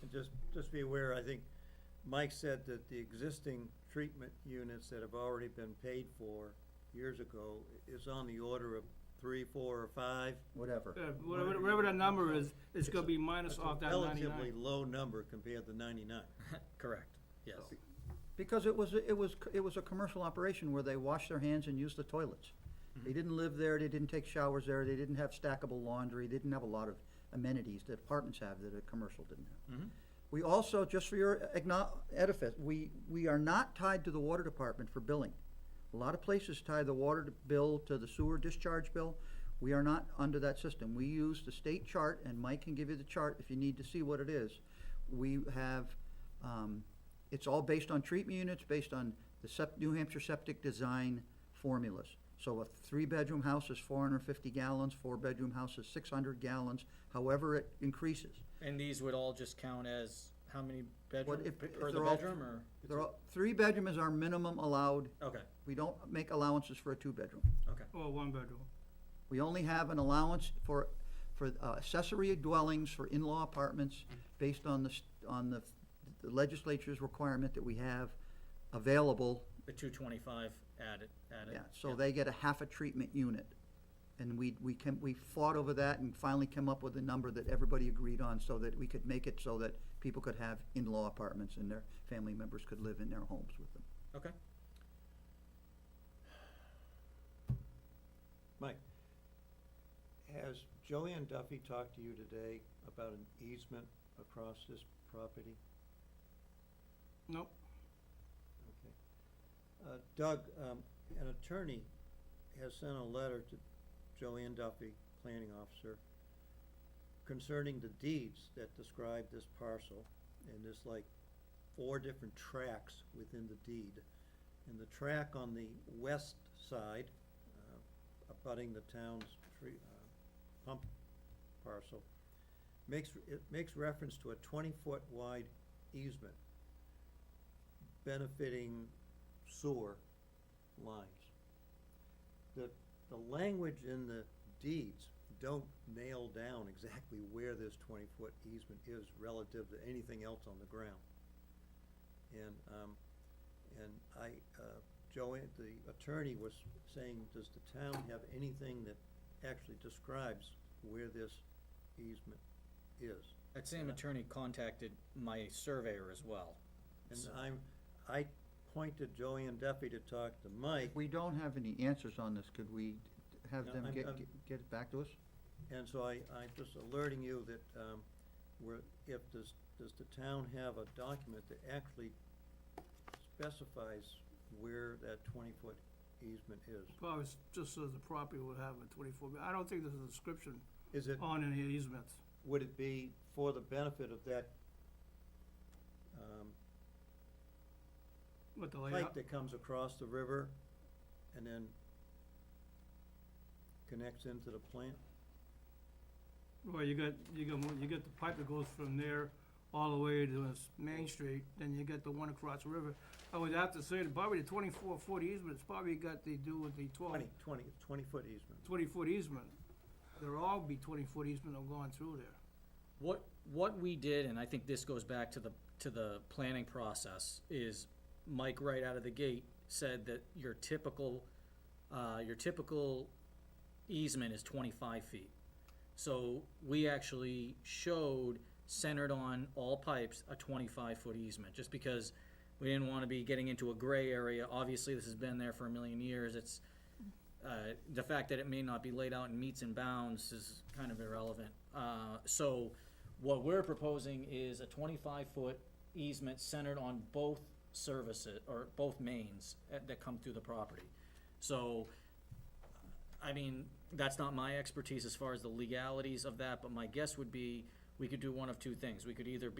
and just be aware, I think Mike said that the existing treatment units that have already been paid for years ago is on the order of 3, 4, or 5. whatever. Whatever that number is, it's gonna be minus off that Relatively 99. low number compared to 99. Correct, yes. Because it was a commercial operation where they washed their hands and used the toilets. They didn't live there, they didn't take showers there, they didn't have stackable laundry, they didn't have a lot of amenities that apartments have that a commercial didn't have. Mhm. We also, just for your edifice, we are not tied to the water department for billing. A lot of places tie the water bill to the sewer discharge bill. We are not under that system. We use the state chart, and Mike can give you the chart if you need to see what it is. We have, it's all based on treatment units, based on the New Hampshire septic design formulas. So a 3-bedroom house is 450 gallons, 4-bedroom house is 600 gallons, however it increases. And these would all just count as how many bedrooms, if per the they're all- bedroom, or? They're all, 3-bedroom is our minimum allowed. Okay, We don't make allowances for a 2-bedroom. okay. Or 1 bedroom. We only have an allowance for accessory dwellings for in-law apartments based on the legislature's requirement that we have available. The 225 added. Yeah, so they get a half a treatment unit. And we fought over that and finally came up with a number that everybody agreed on so that we could make it so that people could have in-law apartments and their family members could live in their homes with them. Okay. Mike, has Joanne Duffy talked to you today about an easement across this property? Nope. Okay. Doug, an attorney has sent a letter to Joanne Duffy, planning officer, concerning the deeds that describe this parcel, and there's like 4 different tracks within the deed. And the track on the west side, abutting the town's pump parcel, makes reference to a 20-foot wide easement benefiting sewer lines. The language in the deeds don't nail down exactly where this 20-foot easement is relative to anything else on the ground. And Joanne, the attorney, was saying, does the town have anything that actually describes where this easement is? That same attorney contacted my surveyor as well. And So- I pointed Joanne Duffy to talk to Mike, If we don't have any answers on this, could we have No, them I'm- get I'm- it back to us? and so I'm just alerting you that, does the town have a document that actually specifies where that 20-foot easement is? Probably just says the property would have a 24, but I don't think there's a description Is it, on any easements. would it be for the benefit of that, What the pipe layout, that comes across the river and then connects into the plant? well, you got the pipe that goes from there all the way to Main Street, then you get the one across the river. I would have to say that probably the 24-foot easement, it's probably got to do with the 20-foot easement. 20-foot easement. There'll all be 20-foot easement that have gone through there. What we did, and I think this goes back to the planning process, is Mike right out of the gate said that your typical easement is 25 feet. So we actually showed, centered on all pipes, a 25-foot easement, just because we didn't want to be getting into a gray area. Obviously, this has been there for a million years. It's, the fact that it may not be laid out in meets and bounds is kind of irrelevant. So what we're proposing is a 25-foot easement centered on both services, or both mains that come through the property. So, I mean, that's not my expertise as far as the legalities of that, but my guess would be we could do one of 2 things. We could either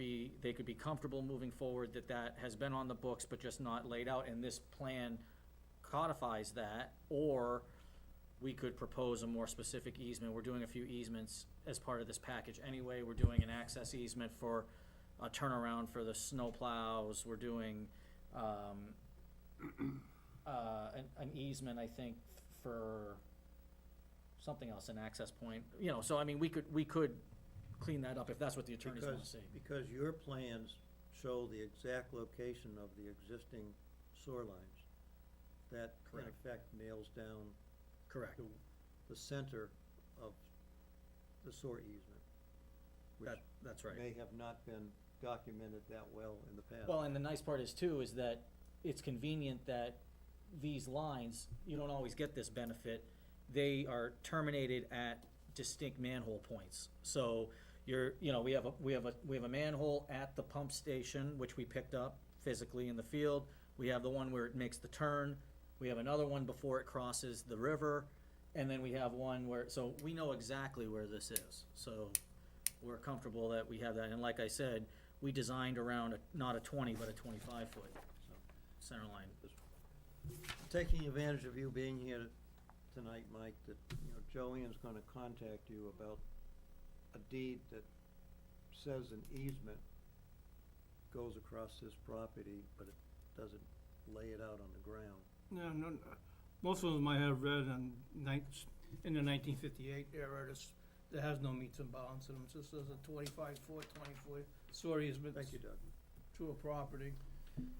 they could be comfortable moving forward that has been on the books but just not laid out, and this plan codifies that, or we could propose a more specific easement. We're doing a few easements as part of this package anyway. We're doing an access easement for a turnaround for the snow plows. We're doing an easement, I think, for something else, an access point. You know, so I mean, we could clean that up if that's what the attorneys want to see. Because your plans show the exact location of the existing sewer lines. That, in Correct. effect, nails down Correct. the center of the sewer easement, which That's right. may have not been documented that well in the past. Well, and the nice part is too, is that it's convenient that these lines, you don't always get this benefit. They are terminated at distinct manhole points. So we have a manhole at the pump station, which we picked up physically in the field. We have the one where it makes the turn. We have another one before it crosses the river. And then we have one where, so we know exactly where this is. So we're comfortable that we have that. And like I said, we designed around not a 20, but a 25-foot center line. Taking advantage of you being here tonight, Mike, that, Joanne's gonna contact you about a deed that says an easement goes across this property, but it doesn't lay it out on the ground. No, most of them I have read in the 1958 era, there has no meets and bounds in them, it just says a 25-foot, 20-foot sewer easement Thank you, Doug. to a property.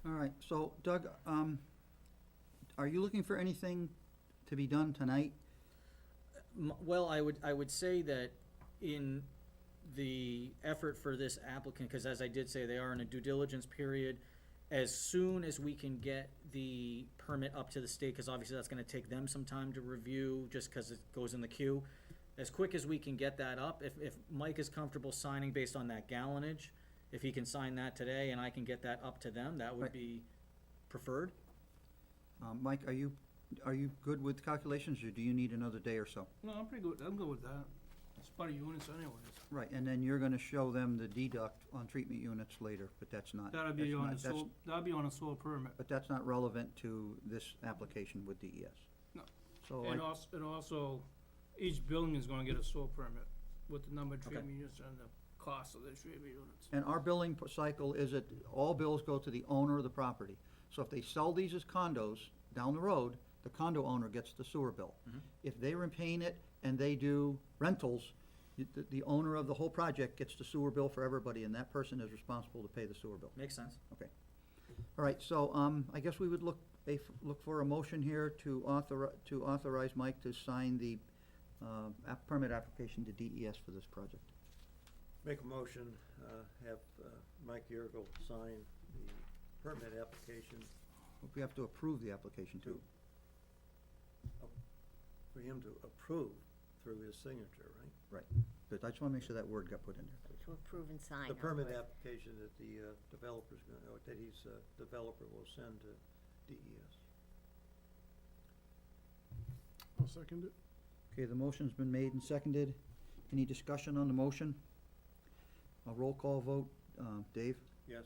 All right, so Doug, are you looking for anything to be done tonight? Well, I would say that in the effort for this applicant, because as I did say, they are in a due diligence period, as soon as we can get the permit up to the state, because obviously that's gonna take them some time to review, just because it goes in the queue. As quick as we can get that up, if Mike is comfortable signing based on that gallonage, if he can sign that today and I can get that up to them, that would Right. be preferred. Mike, are you good with calculations, or do you need another day or so? No, I'm pretty good, I'm good with that. It's part of units anyways. Right, and then you're gonna show them the deduct on treatment units later, but that's not. That'd be that's on not- the that's- soil, that'd be on a soil permit. But that's not relevant to this application with DES. No. So, And also, each building is gonna get a soil permit with the number of Okay. treatment units and the cost of the treatment units. and our billing cycle is that all bills go to the owner of the property. So if they sell these as condos down the road, the condo owner gets the sewer bill. Mhm. If they repaint it and they do rentals, the owner of the whole project gets the sewer bill for everybody, and that person is responsible to pay the sewer bill. Makes sense. All right, so, I guess we would look for a motion here to authorize Mike to sign the, permit application to DES for this project. Make a motion, have Mike Yergel sign the permit application We have to approve the application too. for him to approve through his signature, right? But I just wanna make sure that word got put in there. To approve and sign. The permit upward. application that the developer's gonna, or that he's, developer will send to E DES. I'll second it. Okay, the motion's been made and seconded. Any discussion on the motion? A roll call vote. Dave? Yes?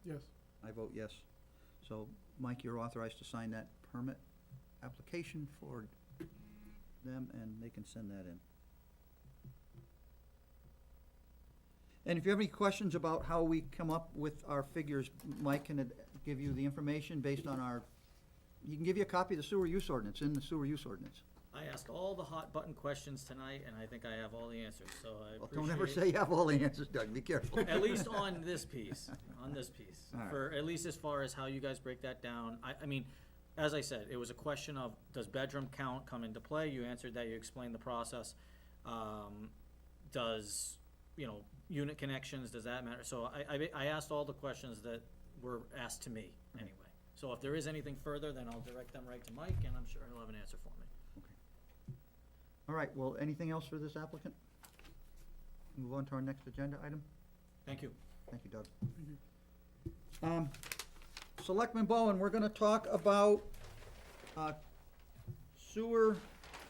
Yes. I vote yes. So, Mike, you're authorized to sign that permit application for them, and they can send that in. And if you have any questions about how we come up with our figures, Mike can give you the information based on he can give you a copy of the sewer use ordinance, in the sewer use ordinance. I asked all the hot button questions tonight, and I think I have all the answers, so I Well, appreciate. don't ever say you have all the answers, Doug, be careful. At least on this piece, All right. for, at least as far as how you guys break that down. I mean, as I said, it was a question of, does bedroom count come into play? You answered that, you explained the process. Does, unit connections, does that matter? So I asked all the questions that were asked to me, anyway. So if there is anything further, then I'll direct them right to Mike, and I'm sure he'll have an answer for me. All right, well, anything else for this applicant? Move on to our next agenda item. Thank you. Thank you, Doug. Selectman Bowen, we're gonna talk about, sewer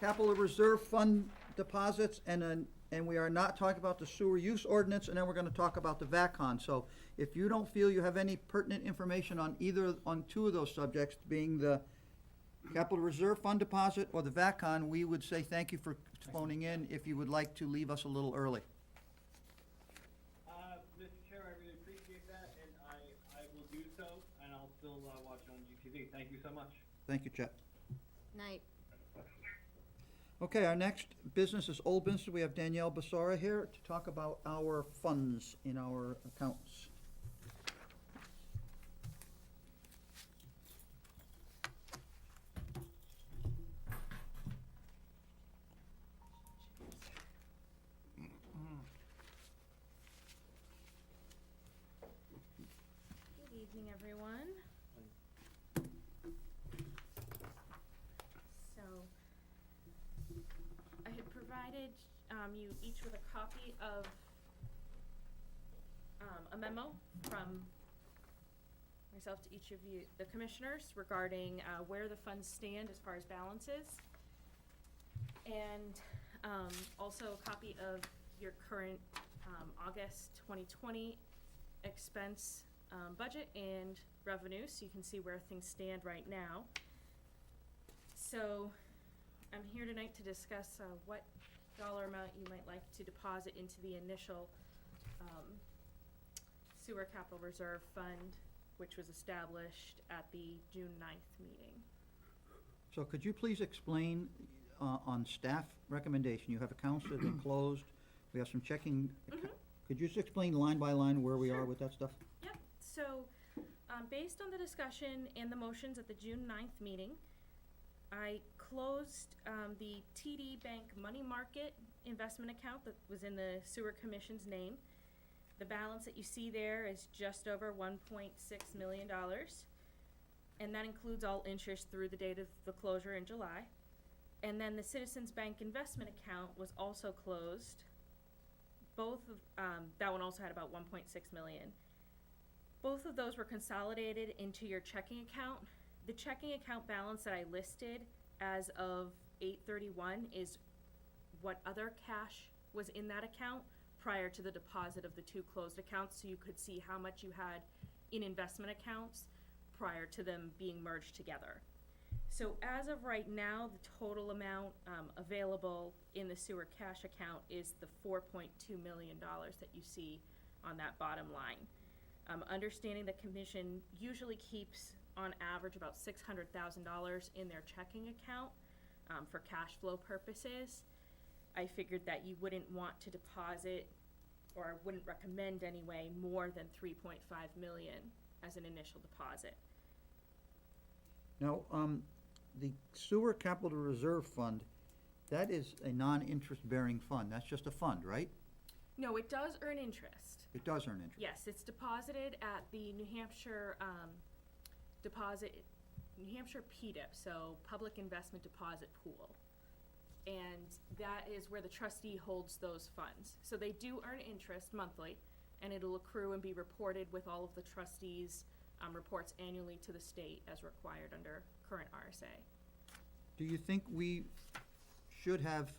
capital reserve fund deposits, and we are not talking about the sewer use ordinance, and then we're gonna talk about the VACCON. So if you don't feel you have any pertinent information on on two of those subjects, being the capital reserve fund deposit or the VACCON, we would say thank you for phoning in if you would like to leave us a little early. Mr. Chair, I really appreciate that, and I will do so, and I'll still watch on UTV. Thank you so much. Thank you, Chet. Night. Okay, our next business is old business. We have Danielle Basara here to talk about our funds in our accounts. evening, everyone. So, I had provided you each with a copy of a memo from myself to each of you, the commissioners, regarding where the funds stand as far as balances. And also a copy of your current August 2020 expense budget and revenue, so you can see where things stand right now. So I'm here tonight to discuss what dollar amount you might like to deposit into the initial sewer capital reserve fund, which was established at the June 9th meeting. So could you please explain, on staff recommendation, you have accounts that have been closed, we have some checking. Could you just explain line by line where we are Sure. with that stuff? Yep, so, based on the discussion and the motions at the June 9th meeting, I closed, the TD Bank Money Market investment account that was in the Sewer Commission's name. The balance that you see there is just over $1.6 million, and that includes all interest through the date of the closure in July. And then the Citizens Bank investment account was also closed. Both of, that one also had about 1.6 million. Both of those were consolidated into your checking account. The checking account balance that I listed as of 8/31 is what other cash was in that account prior to the deposit of the two closed accounts, so you could see how much you had in investment accounts prior to them being merged together. So as of right now, the total amount available in the sewer cash account is the $4.2 million that you see on that bottom line. Understanding the commission usually keeps on average about $600,000 in their checking account for cash flow purposes. I figured that you wouldn't want to deposit, or I wouldn't recommend anyway, more than 3.5 million as an initial deposit. Now, the sewer capital reserve fund, that is a non-interest bearing fund, that's just a fund, right? No, it does earn interest. It does earn interest. Yes, it's deposited at the New Hampshire New Hampshire PDIP, so Public Investment Deposit Pool. And that is where the trustee holds those funds. So they do earn interest monthly, and it'll accrue and be reported with all of the trustees' reports annually to the state as required under current RSA. Do you think we should have,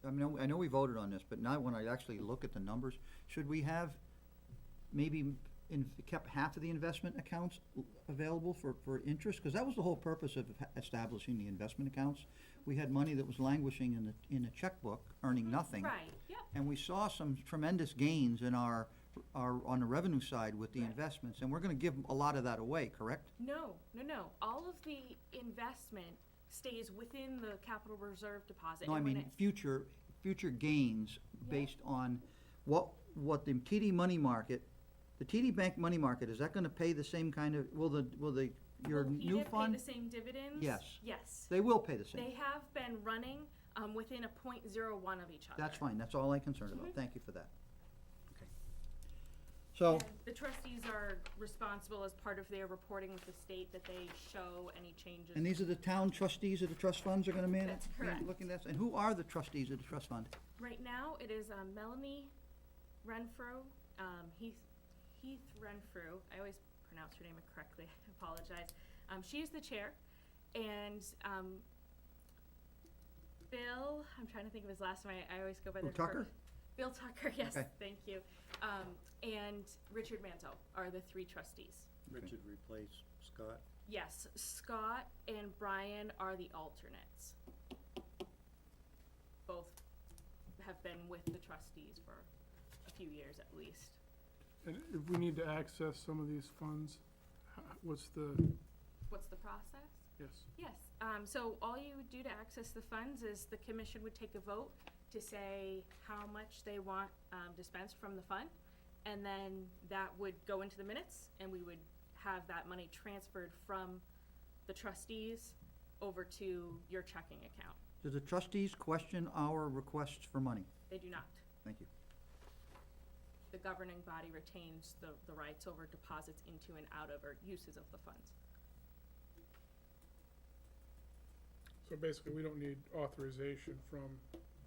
I know we voted on this, but now when I actually look at the numbers, should we have maybe kept half of the investment accounts available for interest? Because that was the whole purpose of establishing the investment accounts. We had money that was languishing in a checkbook, earning nothing. Right, yep. And we saw some tremendous gains in our on the revenue side with the Right. investments, and we're gonna give a lot of that away, correct? No. All of the investment stays within the capital reserve deposit. No, I and when mean, it- future gains Yeah. based on what the TD money market, the TD Bank money market, is that gonna pay the same kind of, your Will new PDIP fund? pay the same dividends? Yes. Yes. They will pay the same. They have been running within a 0.01 of each other. That's fine, that's all I'm concerned about, Mhm. thank you for that. Okay. So, And the trustees are responsible as part of their reporting with the state that they show any changes. and these are the town trustees of the trust funds are gonna manage? That's correct. Looking at this, and who are the trustees of the trust fund? Right now, it is Melanie Renfrew, Heath Renfrew. I always pronounce her name incorrectly, I apologize. She is the chair, and Bill, I'm trying to think of his last name, I always go by Bill their Tucker? first. Bill Tucker, yes, Okay. thank you. And Richard Manzo are the three trustees. Richard replaced Scott. Yes, Scott and Brian are the alternates. Both have been with the trustees for a few years at least. And if we need to access some of these funds, what's the, What's the process? yes, Yes, so all you would do to access the funds is the commission would take a vote to say how much they want dispensed from the fund. And then that would go into the minutes, and we would have that money transferred from the trustees over to your checking account. Do the trustees question our requests for money? They do not. Thank you. the governing body retains the rights over deposits into and out of, or uses of the funds. So basically, we don't need authorization from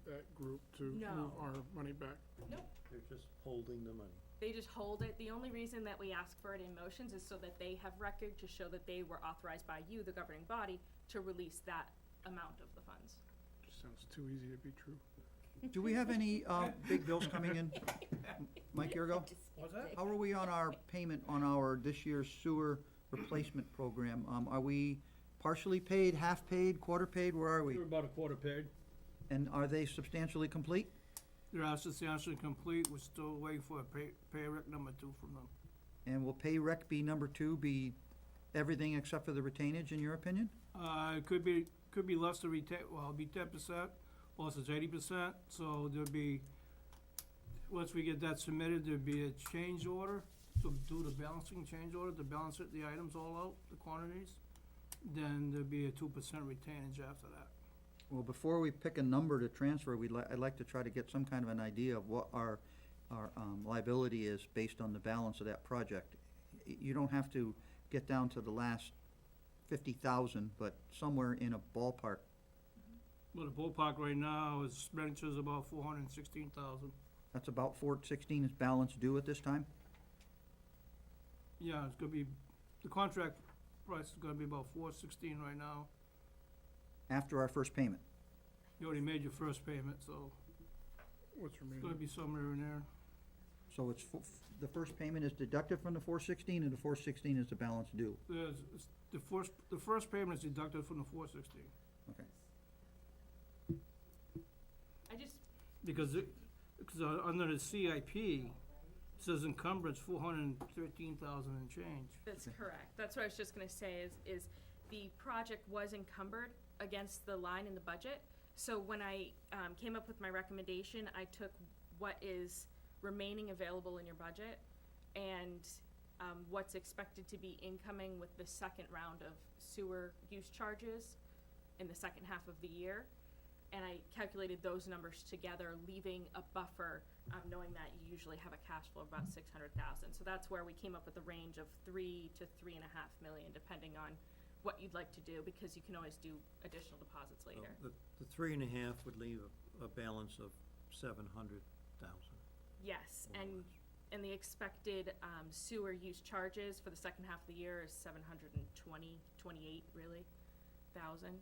that group to move No. our money back. They're just holding the money. They just hold it. The only reason that we ask for it in motions is so that they have record to show that they were authorized by you, the governing body, to release that amount of the funds. Just sounds too easy to be true. Do we have any, big bills coming in? Mike Yurgo? What's that? How are we on our payment on our, this year's sewer replacement program? Are we partially paid, half paid, quarter paid? Where are we? We're about a quarter paid. And are they substantially complete? They're substantially complete. We're still waiting for a pay rec number 2 from them. And will pay rec be number 2, be everything except for the retainage, in your opinion? It could be less to retain, well, it'll be 10%, plus it's 80%, so there'll be, once we get that submitted, there'll be a change order to do the balancing change order, to balance it, the items all out, the quantities. Then there'll be a 2% retainage after that. Well, before we pick a number to transfer, I'd like to try to get some kind of an idea of what our liability is based on the balance of that project. You don't have to get down to the last 50,000, but somewhere in a ballpark. Well, the ballpark right now is expenditures about 416,000. That's about 416 is balance due at this time? Yeah, it's gonna be, the contract price is gonna be about 416 right now. After our first payment. You already made your first payment, so What's it's gonna remaining? be somewhere in there. So it's, the first payment is deducted from the 416, and the 416 is the balance due. The first payment is deducted from the 416. Okay. I just, Because under the CIP, it says encumbrance 413,000 and change. that's correct. That's what I was just gonna say is the project was encumbered against the line in the budget. So when I, came up with my recommendation, I took what is remaining available in your budget and, what's expected to be incoming with the second round of sewer use charges in the second half of the year. And I calculated those numbers together, leaving a buffer, knowing that you usually have a cash flow of about 600,000. So that's where we came up with a range of 3 to 3.5 million, depending on what you'd like to do, because you can always do additional deposits later. The 3.5 would leave a balance of 700,000. Yes, more or and the expected sewer use charges for the second half of the year is 728 really, thousand.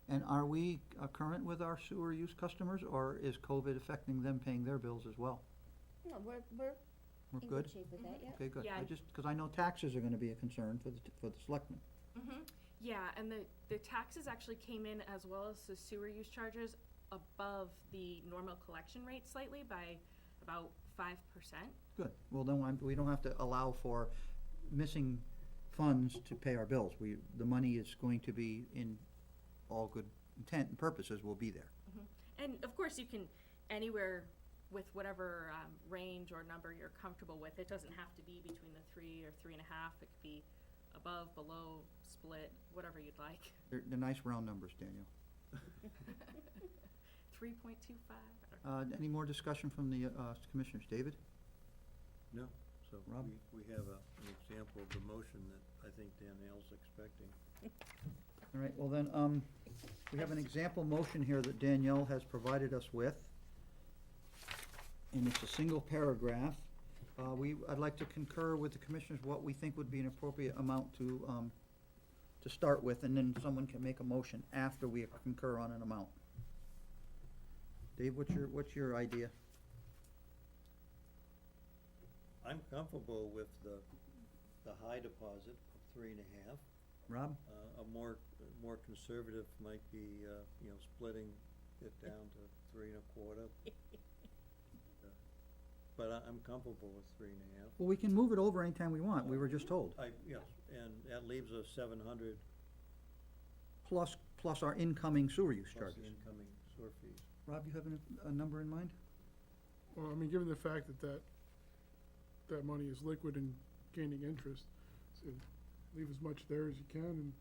And are we current with our sewer use customers, or is COVID affecting them paying their bills as well? No, we're We're in good? good shape with that, yeah. Okay, good. Yeah. Because I know taxes are gonna be a concern for the selectmen. Mm-hmm. Yeah, and the taxes actually came in as well as the sewer use charges above the normal collection rate slightly by about 5%. Good. Well, then we don't have to allow for missing funds to pay our bills. The money is going to be, in all good intent and purposes, will be there. And of course, you can, anywhere with whatever range or number you're comfortable with. It doesn't have to be between the 3 or 3.5. It could be above, below, split, whatever you'd like. They're nice round numbers, Daniel. 3.25. Any more discussion from the commissioners? David? No, so Rob? we have an example of the motion that I think Danielle's expecting. All right, well then, we have an example motion here that Danielle has provided us with. And it's a single paragraph. I'd like to concur with the commissioners what we think would be an appropriate amount to start with, and then someone can make a motion after we concur on an amount. Dave, what's your idea? I'm comfortable with the high deposit of 3.5. Rob? A more conservative might be, splitting it down to 3.25. But I'm comfortable with 3.5. Well, we can move it over anytime we want, we were just told. Yes, and that leaves us 700 Plus our incoming sewer use plus charges. the incoming sewer fees. Rob, you have a number in mind? Well, I mean, given the fact that money is liquid and gaining interest, so leave as much there as you can, and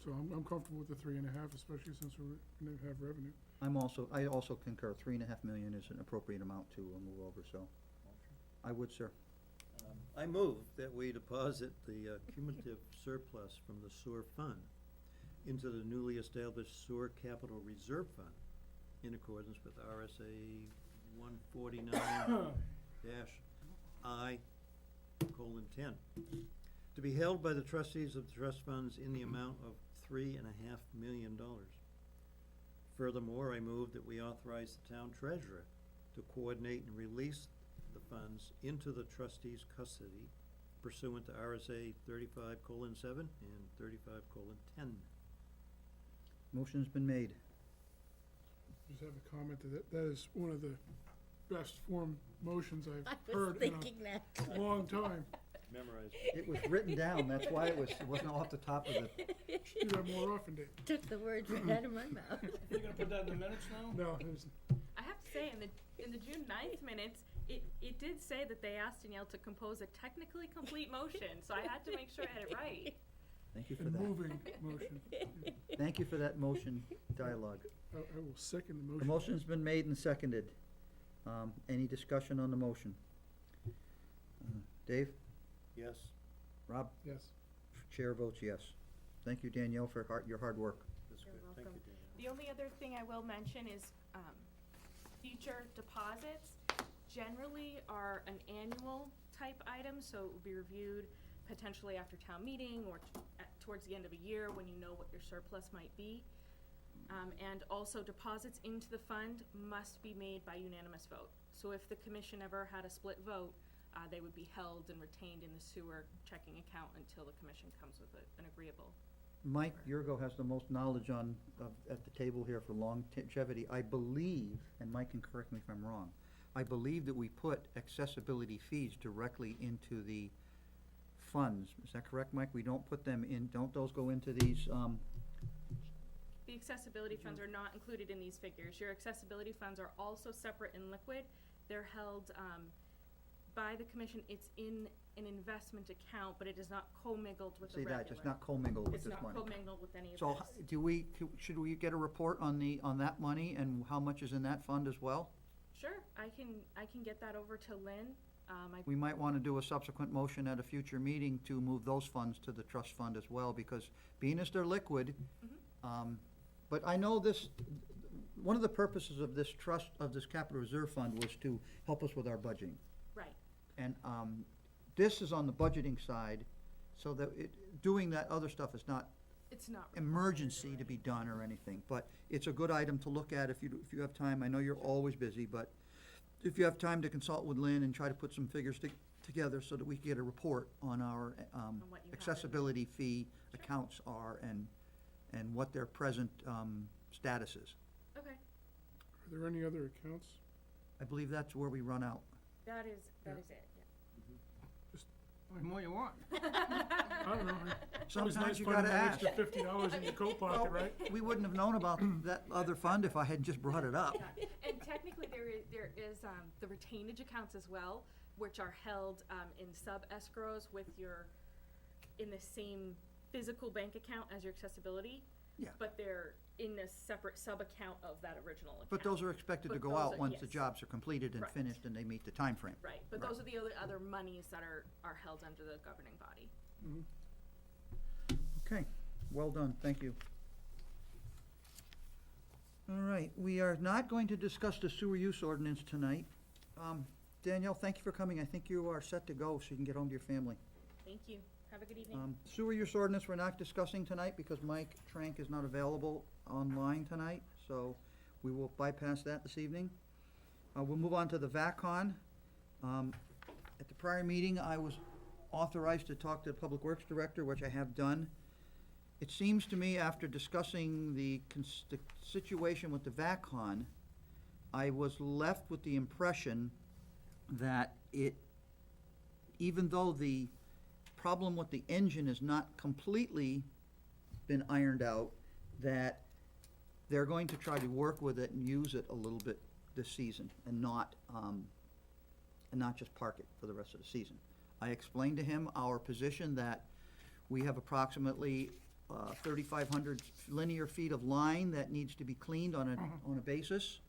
so I'm comfortable with the 3.5, especially since we're gonna have revenue. I also concur, 3.5 million is an appropriate amount to move over, so. I would, sir. I move that we deposit the cumulative surplus from the sewer fund into the newly established sewer capital reserve fund in accordance with RSA 149-I:10, to be held by the trustees of the trust funds in the amount of $3.5 million. Furthermore, I move that we authorize the town treasurer to coordinate and release the funds into the trustees' custody pursuant to RSA 35:7 and 35:10. Motion's been made. Just have a comment that is one of the best form motions I I've was heard in thinking that. a long time. Memorized. It was written down, that's why it wasn't off the top of the, Do that more often, Dave. Took the words right out of my mouth. You're gonna put that in the minutes now? No, there's, I have to say, in the June 9th minutes, it did say that they asked Danielle to compose a technically complete motion, so I had to make sure I had it right. thank you for a that. moving motion. Thank you for that motion dialogue. I will second the The motion. motion's been made and seconded. Any discussion on the motion? Dave? Yes. Rob? Yes. Chair votes yes. Thank you, Danielle, for your hard work. That's You're good. Thank welcome. you, Danielle. The only other thing I will mention is, future deposits generally are an annual type item, so it will be reviewed potentially after town meeting or towards the end of a year when you know what your surplus might be. And also deposits into the fund must be made by unanimous vote. So if the commission ever had a split vote, they would be held and retained in the sewer checking account until the commission comes with an agreeable. Mike Yurgo has the most knowledge at the table here for longevity. I believe, and Mike can correct me if I'm wrong, I believe that we put accessibility fees directly into the funds. Is that correct, Mike? We don't put them in, don't those go into these, The accessibility funds are not included in these figures. Your accessibility funds are also separate and liquid. They're held by the commission. It's in an investment account, but it is not commingled with the see regular. that, it's not commingled with It's this not money. commingled with any of So this. should we get a report on that money and how much is in that fund as well? Sure, I can get that over to Lynn. We might want to do a subsequent motion at a future meeting to move those funds to the trust fund as well, because being as they're liquid, but I know this, one of the purposes of this trust, of this capital reserve fund was to help us with our budgeting. Right, And this is on the budgeting side, so that doing that other stuff is not it's not. emergency to be done or anything, but it's a good item to look at if you have time. I know you're always busy, but if you have time to consult with Lynn and try to put some figures together so that we can get a report on our what you have. accessibility fee accounts are and what their present status is. Okay, Are there any other accounts? I believe that's where we run out. that is Yeah. it, What more you want? I don't know. It's always Sometimes nice you finding gotta that ask. extra $50 in your coat pocket, right? We wouldn't have known about that other fund if I hadn't just brought it up. Yeah. And technically, there is the retainage accounts as well, which are held in sub-escrows in the same physical bank account as your accessibility. Yeah. But they're in a separate sub-account of that original account. But those are expected to But go those out are- once the yes. jobs are completed and Right. finished and they meet the time frame. Right, but Right. those are the other monies that are held under the governing body. Okay, well done, thank you. All right, we are not going to discuss the sewer use ordinance tonight. Danielle, thank you for coming. I think you are set to go, so you can get home to your family. Thank you. Have a good evening. Sewer use ordinance, we're not discussing tonight because Mike Trank is not available online tonight, so we will bypass that this evening. We'll move on to the VACCON. At the prior meeting, I was authorized to talk to the Public Works Director, which I have done. It seems to me, after discussing the situation with the VACCON, I was left with the impression that even though the problem with the engine has not completely been ironed out, that they're going to try to work with it and use it a little bit this season and not just park it for the rest of the season. I explained to him our position that we have approximately 3,500 linear feet of line that needs to be cleaned on a basis.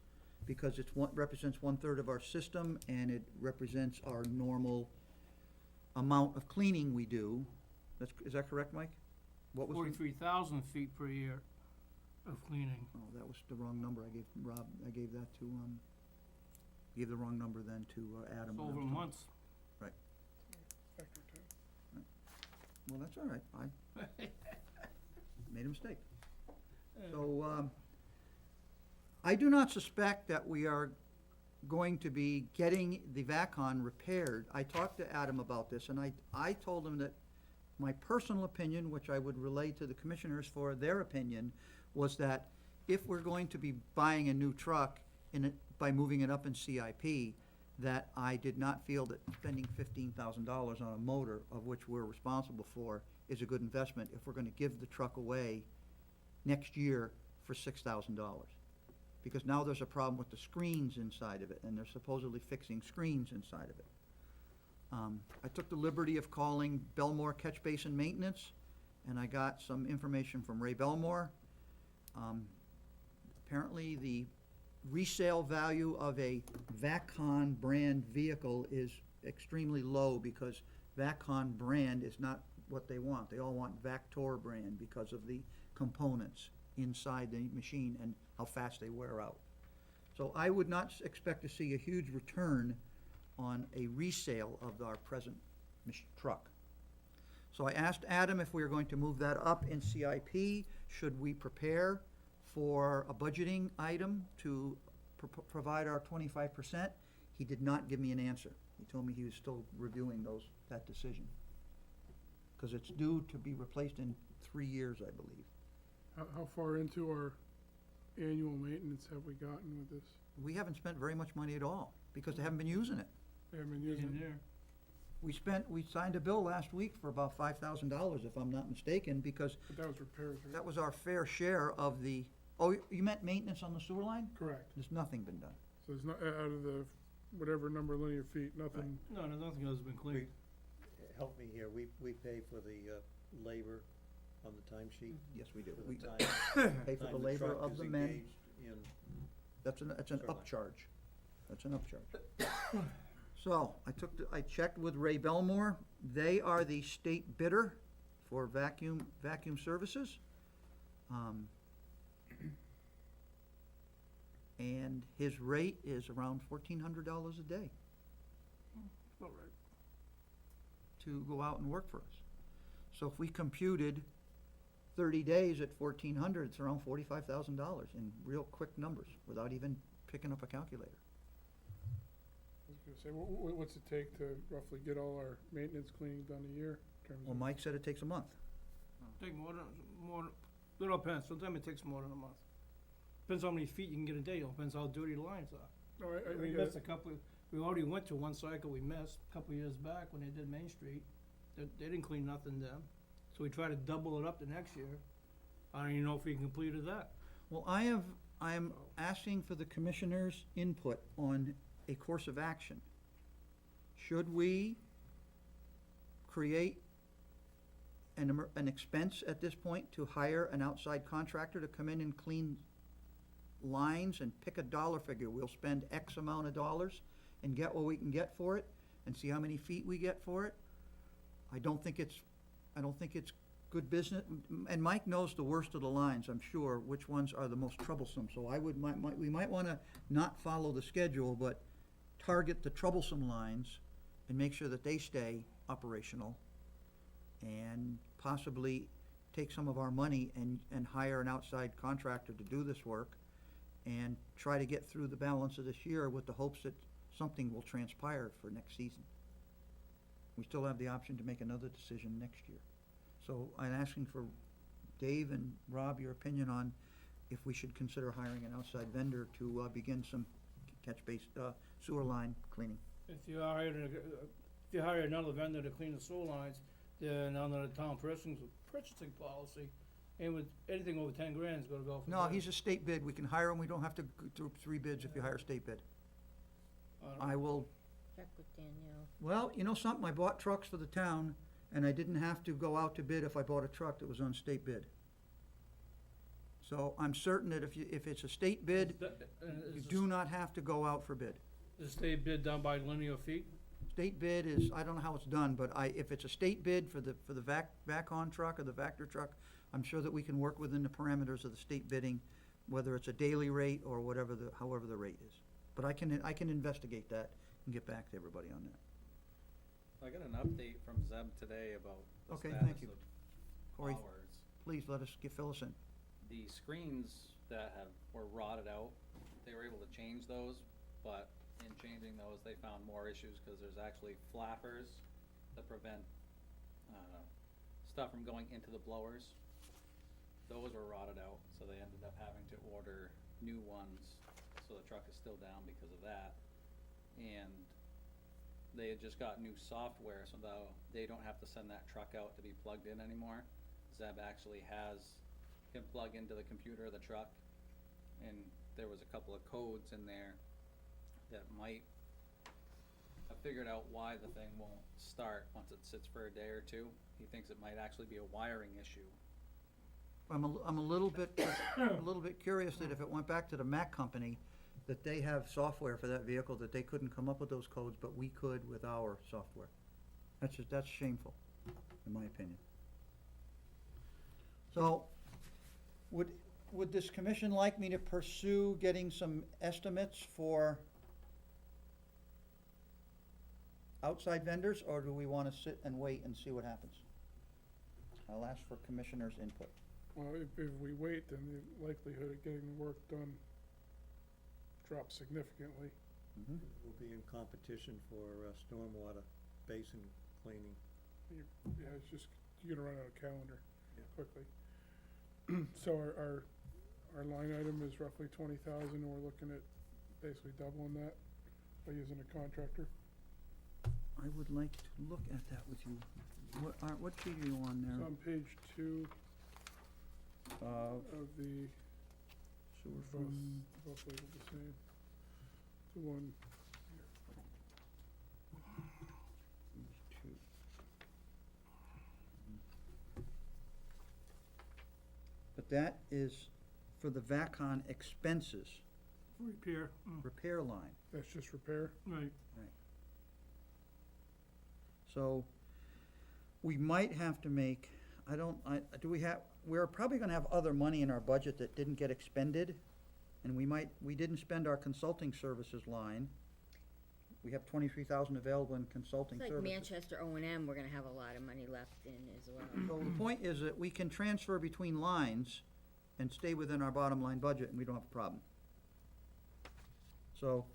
because it's represents 1/3 of our system, and it represents our normal amount of cleaning we do. Is that correct, Mike? What was the? 43,000 feet per year of cleaning. Oh, that was the wrong number I gave Rob. I gave that to, gave the wrong number then to Adam. It's when I over a was talking. month. Factor 10. Well, that's all right. I made a mistake. So, I do not suspect that we are going to be getting the VACCON repaired. I talked to Adam about this, and I told him that my personal opinion, which I would relay to the commissioners for their opinion, was that if we're going to be buying a new truck by moving it up in CIP, that I did not feel that spending $15,000 on a motor, of which we're responsible for, is a good investment if we're gonna give the truck away next year for $6,000. Because now there's a problem with the screens inside of it, and they're supposedly fixing screens inside of it. I took the liberty of calling Belmore Catch Basin Maintenance, and I got some information from Ray Belmore. Apparently, the resale value of a VACCON brand vehicle is extremely low, because VACCON brand is not what they want. They all want Vactor brand because of the components inside the machine and how fast they wear out. So I would not expect to see a huge return on a resale of our present truck. So I asked Adam if we were going to move that up in CIP. Should we prepare for a budgeting item to provide our 25%? He did not give me an answer. He told me he was still reviewing that decision. Because it's due to be replaced in 3 years, I believe. How far into our annual maintenance have we gotten with this? We haven't spent very much money at all, because they haven't been using it. We haven't been using In it. there. We signed a bill last week for about $5,000, if I'm not mistaken, because But that was repairs, right? that was our fair share of the, oh, you meant maintenance on the sewer line? Correct. There's nothing been done. So there's not, out of the whatever number of linear feet, nothing. No, nothing has been cleaned. Help me here, we pay for the labor on the timesheet Yes, we do. for the We time. pay for the time labor truck of is the men. engaged in. That's an Sewer line. upcharge. That's an upcharge. So, I checked with Ray Belmore. They are the state bidder for vacuum services. And his rate is around $1,400 a day All right. to go out and work for us. So if we computed 30 days at $1,400, it's around $45,000 in real quick numbers, without even picking up a calculator. I was gonna say, what's it take to roughly get all our maintenance cleaning done a year in terms Well, of? Mike said it takes a month. Take more, it all depends, sometimes it takes more than a month. Depends how many feet you can get a day, it depends how dirty the lines are. No, I We think missed a couple, we already went to one cycle we missed a couple years back when they did Main Street. They didn't clean nothing then, so we tried to double it up the next year. I don't even know if we completed that. Well, I am asking for the commissioner's input on a course of action. Should we create an expense at this point to hire an outside contractor to come in and clean lines and pick a dollar figure? We'll spend X amount of dollars and get what we can get for it, and see how many feet we get for it. I don't think it's good business, and Mike knows the worst of the lines, I'm sure, which ones are the most troublesome, so we might wanna not follow the schedule, but target the troublesome lines and make sure that they stay operational, and possibly take some of our money and hire an outside contractor to do this work, and try to get through the balance of this year with the hopes that something will transpire for next season. We still have the option to make another decision next year. So I'm asking for Dave and Rob, your opinion on if we should consider hiring an outside vendor to begin some sewer line cleaning. If you hire another vendor to clean the sewer lines, then under the town purchasing policy, and with anything over 10 grand is gonna go for. No, bid. he's a state bid. We can hire him. We don't have to go through 3 bids if you hire a state bid. I will, Check with Danielle. well, you know something? I bought trucks for the town, and I didn't have to go out to bid if I bought a truck that was on state bid. So I'm certain that if it's a state bid, you do not have to go out for bid. Is the state bid done by linear feet? State bid is, I don't know how it's done, but if it's a state bid for the VACon truck or the Vector truck, I'm sure that we can work within the parameters of the state bidding, whether it's a daily rate or whatever however the rate is. But I can investigate that and get back to everybody on that. I got an update from Zeb today about the Okay, status thank you. of Corey, ours. please fill us in. The screens that were rotted out, they were able to change those, but in changing those, they found more issues because there's actually flappers that prevent stuff from going into the blowers. Those were rotted out, so they ended up having to order new ones. So the truck is still down because of that. And they had just got new software, so though they don't have to send that truck out to be plugged in anymore. Zeb actually can plug into the computer of the truck, and there was a couple of codes in there that might have figured out why the thing won't start once it sits for a day or two. He thinks it might actually be a wiring issue. I'm a little bit, curious that if it went back to the Mac company, that they have software for that vehicle, that they couldn't come up with those codes, but we could with our software. That's shameful, in my opinion. So, would this commission like me to pursue getting some estimates for outside vendors, or do we wanna sit and wait and see what happens? I'll ask for commissioners' input. Well, if we wait, then the likelihood of getting the work done drops significantly. Mhm. We'll be in competition for stormwater basin cleaning. Yeah, it's just, you're gonna run out of calendar Yeah. quickly. So our line item is roughly 20,000, and we're looking at basically doubling that by using a contractor. I would like to look at that with you. What sheet are you on It's there? on page 2 of the, Sewer both, fund. both labeled the same. The one, These two. But that is for the VACon expenses, Repair, repair line. that's just repair. right. So we might have to make, we're probably gonna have other money in our budget that didn't get expended. And we didn't spend our consulting services line. We have 23,000 available in consulting It's services. like Manchester O&M, we're gonna have a lot of money left in as well. So the point is that we can transfer between lines and stay within our bottom line budget, and we don't have a problem. So,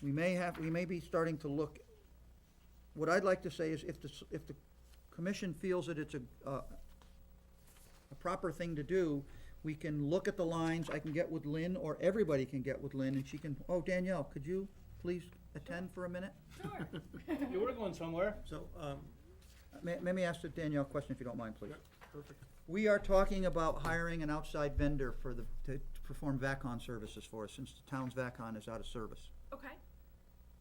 we may be starting to look, what I'd like to say is if the commission feels that it's a proper thing to do, we can look at the lines, I can get with Lynn, or everybody can get with Lynn, and she can, Danielle, could you please attend for a minute? Sure. You were going somewhere. So, Let me ask Danielle a question if you don't mind, please. Perfect. We are talking about hiring an outside vendor to perform VACon services for us, since the town's VACon is out of service. Okay,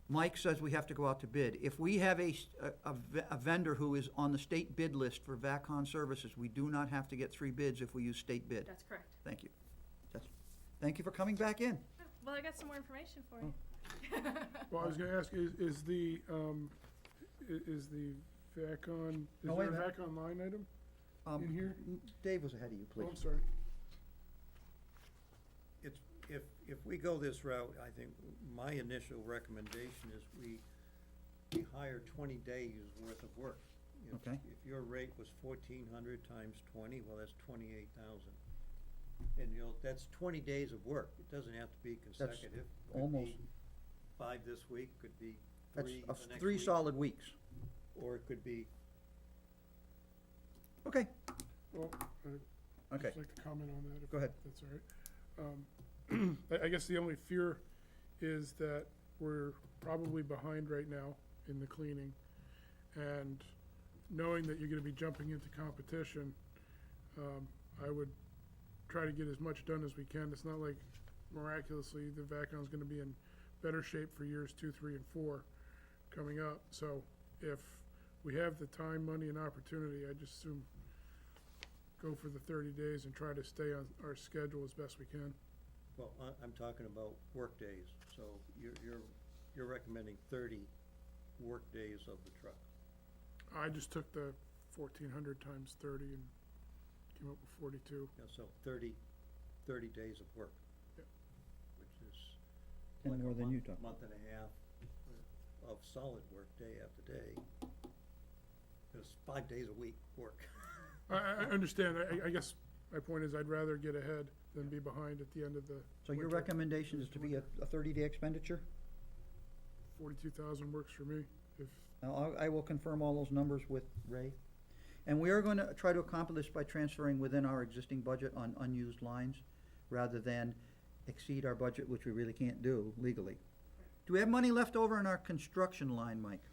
Mike says we have to go out to bid. If we have a vendor who is on the state bid list for VACon services, we do not have to get 3 bids if we use state bid. that's correct. Thank you. Thank you for coming back in. Oh, well, I got some more information for you. Well, I was gonna ask, is the VACon, No, is wait a there a minute. VACon line item Um, in here? Dave was ahead of you, Oh, please. I'm sorry. if we go this route, I think my initial recommendation is we hire 20 days worth of work. Okay. If your rate was 1,400 times 20, well, that's 28,000. And that's 20 days of work. It doesn't have to be consecutive. Could be almost- 5 this week, could be That's 3 the next 3 week, solid weeks. or it could be, Okay, Well, I'd okay. just like to comment on that, if Go ahead. that's all right. I guess the only fear is that we're probably behind right now in the cleaning. And knowing that you're gonna be jumping into competition, I would try to get as much done as we can. It's not like miraculously the VACon's gonna be in better shape for years 2, 3, and 4 coming up. So if we have the time, money, and opportunity, I just assume go for the 30 days and try to stay on our schedule as best we can. Well, I'm talking about workdays, so you're recommending 30 workdays of the truck. I just took the 1,400 times 30 and came up with 42. Yeah, so 30 days of work. Yep. Which is 10 like more a than you month, took. month and a half of solid work, day after day. It's 5 days a week work. I understand. I guess my point is I'd rather get ahead than be behind at the end of the So your winter. recommendation is to be a 30-day expenditure? 42,000 works for me. If, Now, I will confirm all those numbers with Ray. And we are gonna try to accomplish this by transferring within our existing budget on unused lines, rather than exceed our budget, which we really can't do legally. Do we have money left over in our construction line, Mike?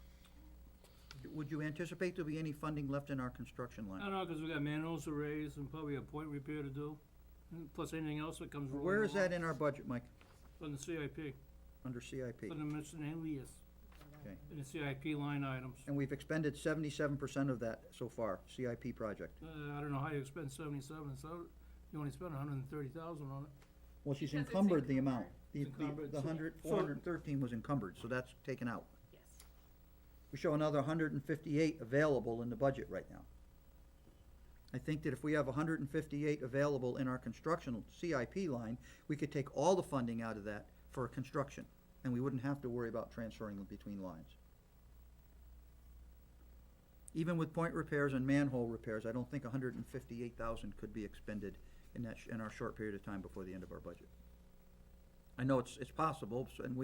Would you anticipate there'll be any funding left in our construction I line? don't know, 'cause we got manuals to raise and probably a point repair to do, and plus anything else that comes rolling Where is that along in our budget, Mike? On the CIP, Under CIP? on the miscellaneous, Okay. in the CIP line items. And we've expended 77% of that so far, CIP project. I don't know how you spend 77, so you only spent 130,000 on it. Well, she's Because it's encumbered the amount. The, It's encumbered, the so- 413 was encumbered, so that's taken out. Yes. We show another 158 available in the budget right now. I think that if we have 158 available in our construction CIP line, we could take all the funding out of that for construction, and we wouldn't have to worry about transferring them between lines. Even with point repairs and manhole repairs, I don't think 158,000 could be expended in that, in our short period of time before the end of our budget. I know it's possible, and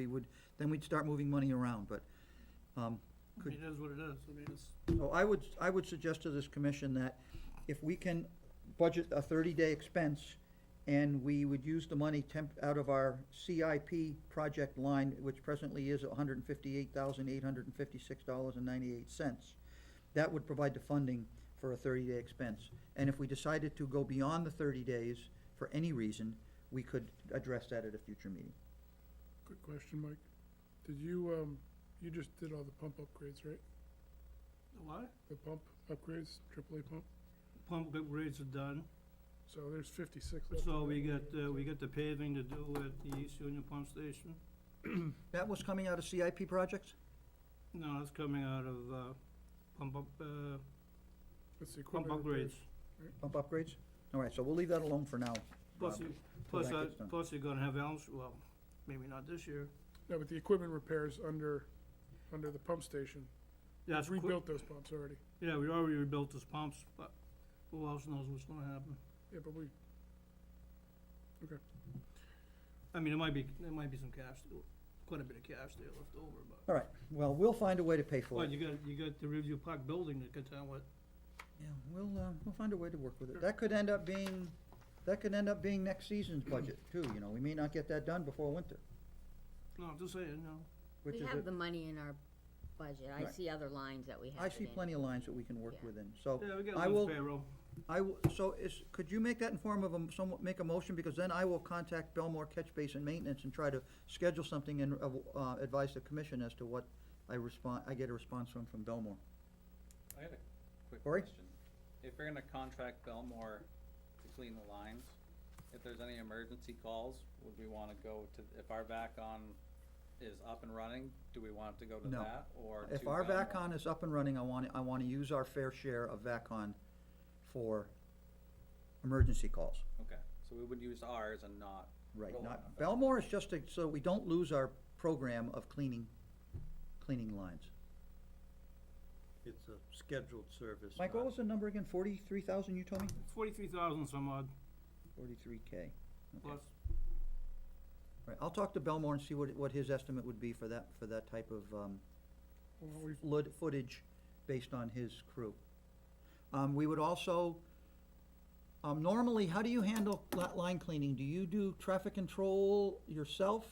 then we'd start moving money around, but, I mean, it is what it is, I mean, it's, so I would suggest to this commission that if we can budget a 30-day expense, and we would use the money out of our CIP project line, which presently is $158,856.98, that would provide the funding for a 30-day expense. And if we decided to go beyond the 30 days for any reason, we could address that at a future meeting. quick question, Mike. Did you, you just did all the pump upgrades, right? what? The pump upgrades, AAA pump? Pump upgrades are done, So there's 56 left. so we got the paving to do at the East Union Pump Station. That was coming out of CIP projects? No, it's coming out of, pump up, That's the pump equipment repairs. upgrades. Pump upgrades? All right, so we'll leave that alone for now. Plus, Rob, you- till plus, that gets done. plus you're gonna have Elms, well, maybe not this year. No, but the equipment repairs under the pump station. Yeah, it's Rebuilt those pumps already. Yeah, we already rebuilt those pumps, but who else knows what's gonna happen? Yeah, but we, I mean, there might be some cash, quite a bit of cash there left over, but. All right, well, we'll find a way to pay for Well, it. you got the Review Park building to contend with. Yeah, we'll find a way to work with it. That could end up being next season's budget too, you know, we may not get that done before winter, No, I'm just saying, no. which We is, have the money in our budget. I Right. see other lines that we have I it see in. plenty of lines that we can work Yeah. within, so. Yeah, we got I loose will- payroll. Could you make that in form of make a motion, because then I will contact Belmore Catch Basin Maintenance and try to schedule something and, advise the commission as to what I get a response from Belmore. I had a quick Cory? question. If you're gonna contract Belmore to clean the lines, if there's any emergency calls, would we wanna go to, if our VACON is up and running, do we want it to go to No. that or to If our Belmore? VACON is up and running, I want to use our fair share of VACON for emergency calls. Okay, so we would use ours and not. Right, roll not, on it. Belmore is just so we don't lose our program of cleaning lines. It's a scheduled service. Mike, what not- was the number again? 43,000 you told me? 43,000 some odd, 43K. plus. Right, I'll talk to Belmore and see what his estimate would be for that type of, well, we've, footage based on his crew. We would also, normally, how do you handle line cleaning? Do you do traffic control yourself?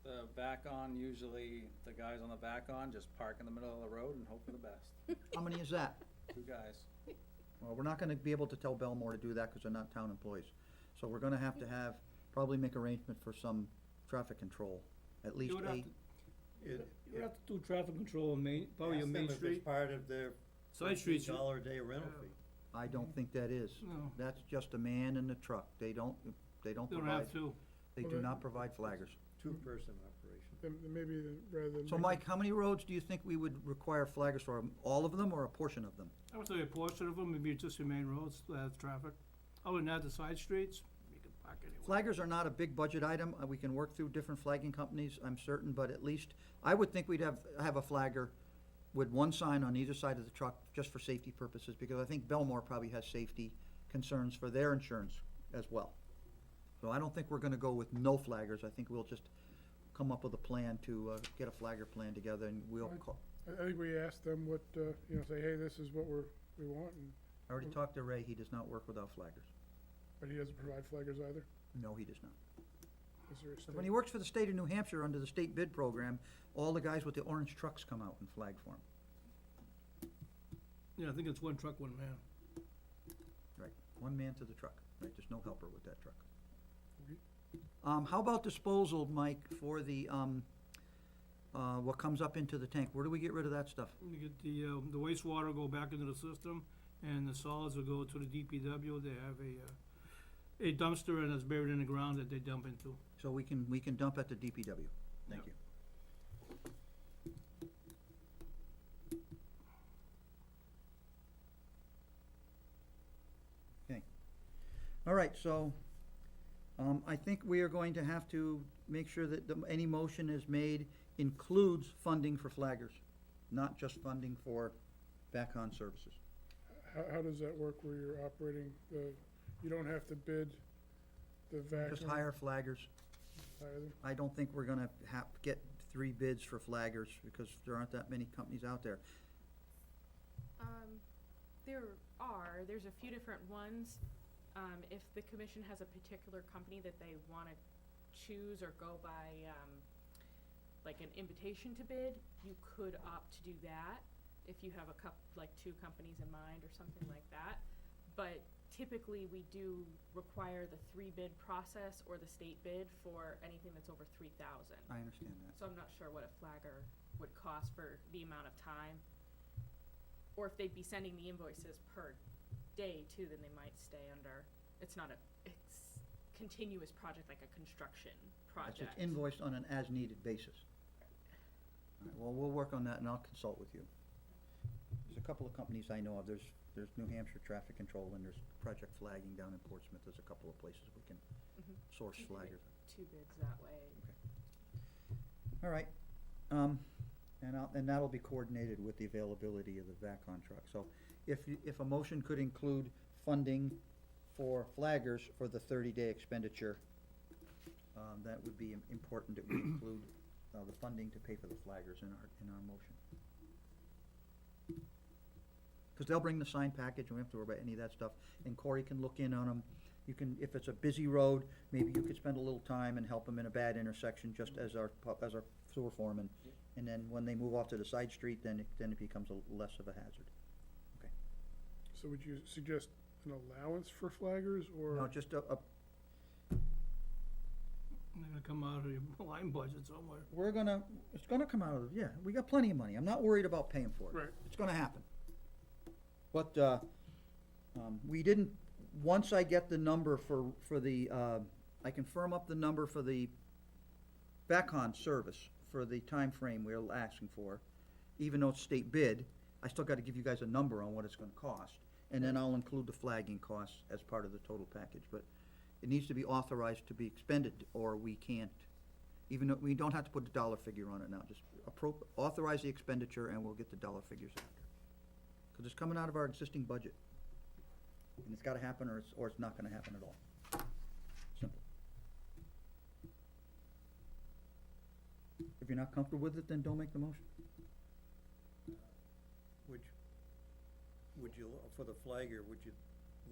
The VACON, usually the guys on the VACON just park in the middle of the road and hope for the best. How many is that? 2 guys. Well, we're not gonna be able to tell Belmore to do that because they're not town employees. So we're gonna have to probably make arrangement for some traffic control, at least You would have 8. to, It- you would have to do traffic control on Main, probably Ask on them Main if Street. it's part of their Side streets, you- $14 a day rental Yeah. fee. I don't think that is. No. That's just a man in the truck. They don't They don't provide, have to. they do not provide flaggers. Two-person operation. Then maybe rather than. So making- Mike, how many roads do you think we would require flaggers for? All of them or a portion of them? I would say a portion of them, maybe just the main roads that have traffic. Other than that, the side streets, you can park anywhere. Flaggers are not a big budget item. We can work through different flagging companies, I'm certain, but at least, I would think we'd have a flagger with one sign on either side of the truck, just for safety purposes, because I think Belmore probably has safety concerns for their insurance as well. So I don't think we're gonna go with no flaggers. I think we'll just come up with a plan to, get a flagger plan together, and we'll Right. call. I think we asked them what, say, hey, this is what we want, and, I already talked to Ray. He does not work without flaggers. but he doesn't provide flaggers either. No, he does not. Is there a So state? when he works for the state of New Hampshire under the state bid program, all the guys with the orange trucks come out and flag for him. Yeah, I think it's one truck, one man. Right, one man to the truck, right, there's no helper with that truck. Okay. How about disposal, Mike, for the, what comes up into the tank? Where do we get rid of that stuff? You get the wastewater go back into the system, and the solids will go to the DPW. They have a dumpster, and it's buried in the ground that they dump into. So we can dump at the DPW. Thank Yep. you. Okay. All right, so, I think we are going to have to make sure that any motion is made includes funding for flaggers, not just funding for back-on services. How does that work where you're operating you don't have to bid the vacuum? Just hire flaggers. Hire them? I don't think we're gonna get 3 bids for flaggers, because there aren't that many companies out there. There's a few different ones. If the commission has a particular company that they wanna choose or go by, like an invitation to bid, you could opt to do that if you have like 2 companies in mind or something like that. But typically, we do require the 3 bid process or the state bid for anything that's over 3,000. I understand that. So I'm not sure what a flagger would cost for the amount of time. Or if they'd be sending the invoices per day too, then they might stay under, it's continuous project like a construction project. It's invoiced on an as-needed basis. All right, well, we'll work on that, and I'll consult with you. There's a couple of companies I know of. There's New Hampshire Traffic Control, and there's Project Flagging down in Portsmouth. There's a couple of places we can Mhm. source You could get flaggers. 2 bids that way. All right, and that'll be coordinated with the availability of the VACCON truck. So if a motion could include funding for flaggers for the 30-day expenditure, that would be important that we include the funding to pay for the flaggers in our motion. Because they'll bring the sign package, and we don't have to worry about any of that stuff, and Corey can look in on them. You can, if it's a busy road, maybe you could spend a little time and help them in a bad intersection, just as our sewer foreman. And then when they move off to the side street, then it becomes less of a hazard. So would you suggest an allowance for flaggers, or? No, just They're gonna come out of your line budget somewhere. it's gonna come out of, we got plenty of money. I'm not worried about paying for it. Right. It's gonna happen. But, we didn't, once I get the number for the, I can firm up the number for the VACCON service for the time frame we're asking for, even though it's state bid, I still gotta give you guys a number on what it's gonna cost. And then I'll include the flagging costs as part of the total package, but it needs to be authorized to be expended, or we can't, even though, we don't have to put a dollar figure on it now, just authorize the expenditure and we'll get the dollar figures after. Cause it's coming out of our existing budget. And it's gotta happen, or it's not gonna happen at all. Simple. If you're not comfortable with it, then don't make the motion. Would you, for the flagger, would you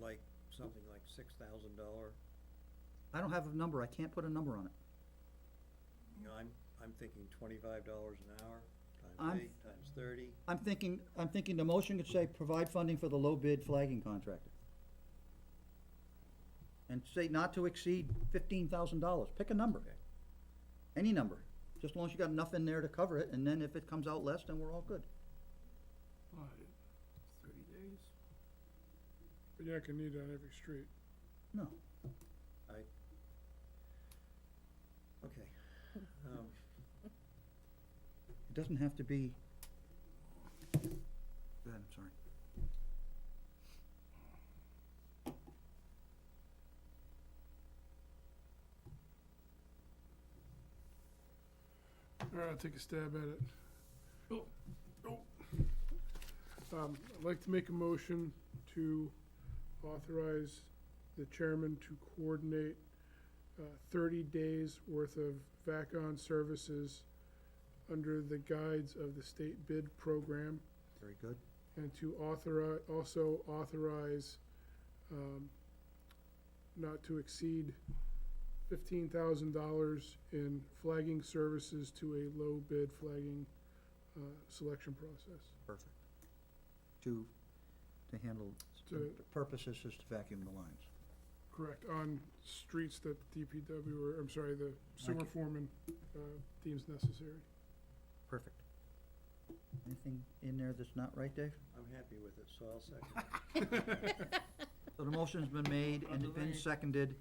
like something like $6,000? I don't have a number, I can't put a number on it. You know, I'm thinking $25 an hour, I'm- times 8, times 30. I'm thinking the motion could say, provide funding for the low bid flagging contractor. And say not to exceed $15,000, pick a number. Okay. Any number, just as long as you got enough in there to cover it, and then if it comes out less, then we're all good. All right, 30 days. But you're not gonna need it on every street. No. Okay. It doesn't have to be. Go ahead, I'm sorry. All right, I'll take a stab at it. I'd like to make a motion to authorize the chairman to coordinate 30 days' worth of VAC-on services under the guides of the state bid program, Very good. and to also authorize not to exceed $15,000 in flagging services to a low bid flagging selection process. Perfect. To handle, the To- purpose is just to vacuum the lines. Correct, on streets that DPW, or, I'm sorry, the sewer Okay. foreman deems necessary. Perfect. Anything in there that's not right, Dave? I'm happy with it, so I'll second it. So the motion's been made and Under been me. seconded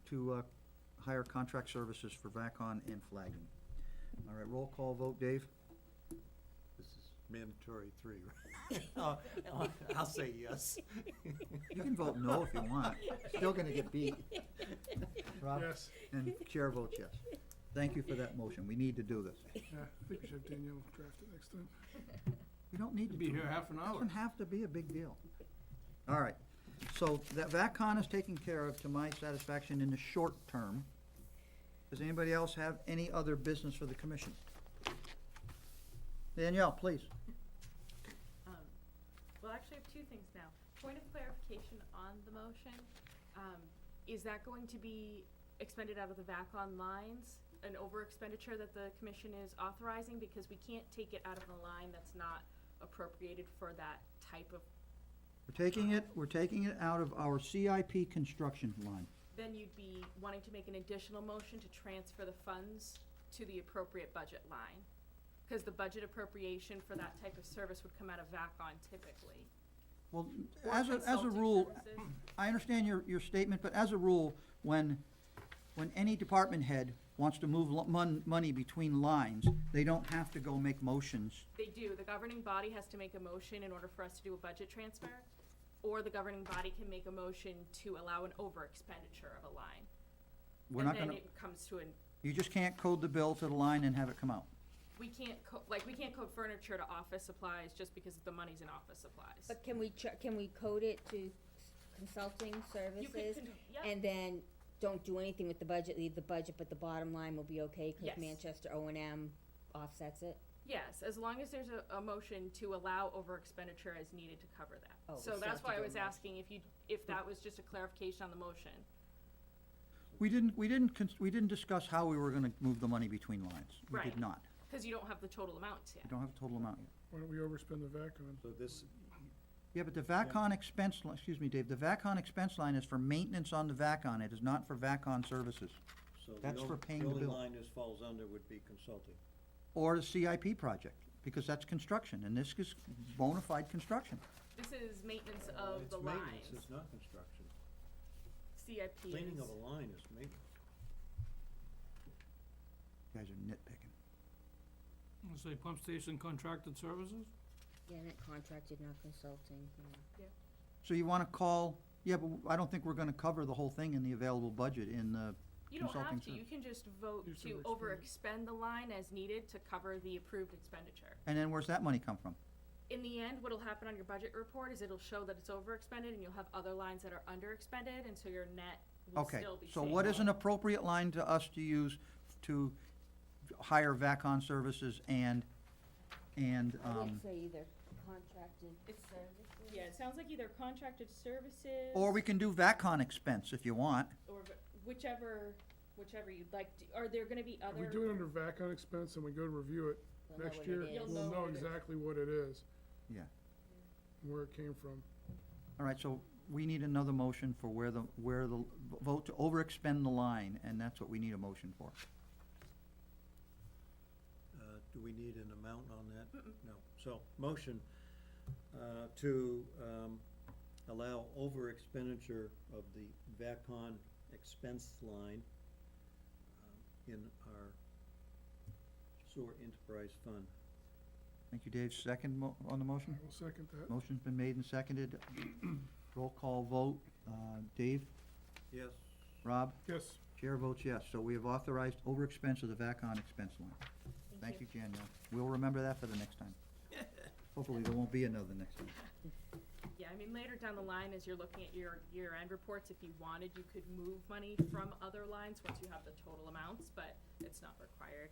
to hire contract services for VACON and flagging. All right, roll call vote, Dave? This is mandatory 3, right? Oh, I'll say yes. You can vote no if you want. Still gonna get beat. Rob? Yes, And chair votes yes. Thank you for that motion. We need to do this. yeah, I think we should have Danielle draft it next time. We don't need to Be do here it. half an hour. Doesn't have to be a big deal. All right, so that VACCON is taken care of to my satisfaction in the short term. Does anybody else have any other business for the commission? Danielle, please. Well, actually, I have two things now. Point of clarification on the motion, is that going to be expended out of the VACON lines? An over expenditure that the commission is authorizing, because we can't take it out of the line that's not appropriated for that type of, We're taking it out of our CIP construction line. then you'd be wanting to make an additional motion to transfer the funds to the appropriate budget line. Cause the budget appropriation for that type of service would come out of VACON typically. Well, Or as a consulting rule, services. I understand your statement, but as a rule, when any department head wants to move money between lines, they don't have to go make motions. They do. The governing body has to make a motion in order for us to do a budget transfer, or the governing body can make a motion to allow an over expenditure of a line. We're And not then gonna, it comes to an, you just can't code the bill to the line and have it come out. we can't we can't code furniture to office supplies just because the money's in office supplies. But can we code it to consulting You services? could, yeah, And then don't do anything with the budget, leave the budget, but the bottom line will be okay, cause Yes. Manchester O&M offsets it? yes, as long as there's a motion to allow over expenditure as needed to cover that. Oh, we So still that's have to why I do a was motion. asking if that was just a clarification on the motion. We didn't discuss how we were gonna move the money between lines. We did Right. not. Cause you don't have the total amounts yet. We don't have a total amount yet. Why don't we overspend the VACON? So this, Yeah, but the VACON expense, excuse me, Dave, the VACON expense line is for maintenance on the VACON. It is not for VACON services. so That's for paying the the bill. only line this falls under would be consulting. Or the CIP project, because that's construction, and this is bona fide construction. This is maintenance of It's the maintenance, lines. it's not construction. CIP is. Cleaning of a line is maintenance. You guys are nitpicking. Let's say pump station contracted services? Yeah, not contracted, not consulting, yeah. So you wanna call, yeah, but I don't think we're gonna cover the whole thing in the available budget in the, You don't consulting have to, service. you can just vote Use to over over expend the line as needed to cover the approved expenditure. and then where's that money come from? In the end, what'll happen on your budget report is it'll show that it's over expended and you'll have other lines that are under expended, and so your net will Okay, still be so same. what is an appropriate line to us to use to hire VACON services and, I would say either contracted services. Yeah, it sounds like either contracted services. or we can do VACON expense if you want. Or whichever you'd like, are there gonna be If other? we do it under VACON expense and we go to review it We'll know next what year, it is. You'll we'll know know what it is. exactly what it is. Yeah. And where it came from. All right, so we need another motion for where the vote to overexpend the line, and that's what we need a motion for. Do we need an amount on that? No. So, motion to allow over expenditure of the VACCON expense line in our sewer enterprise fund. Thank you, Dave. Second on the motion? I will second that. Motion's been made and seconded. Roll call vote. Dave? Yes. Rob? Yes. Chair votes yes. So we have authorized overexpense of the VACCON expense line. Thank you, Jan. We'll remember that for the next time. Hopefully there won't be another next time. Yeah, I mean, later down the line, as you're looking at your year-end reports, if you wanted, you could move money from other lines once you have the total amounts, but it's not required.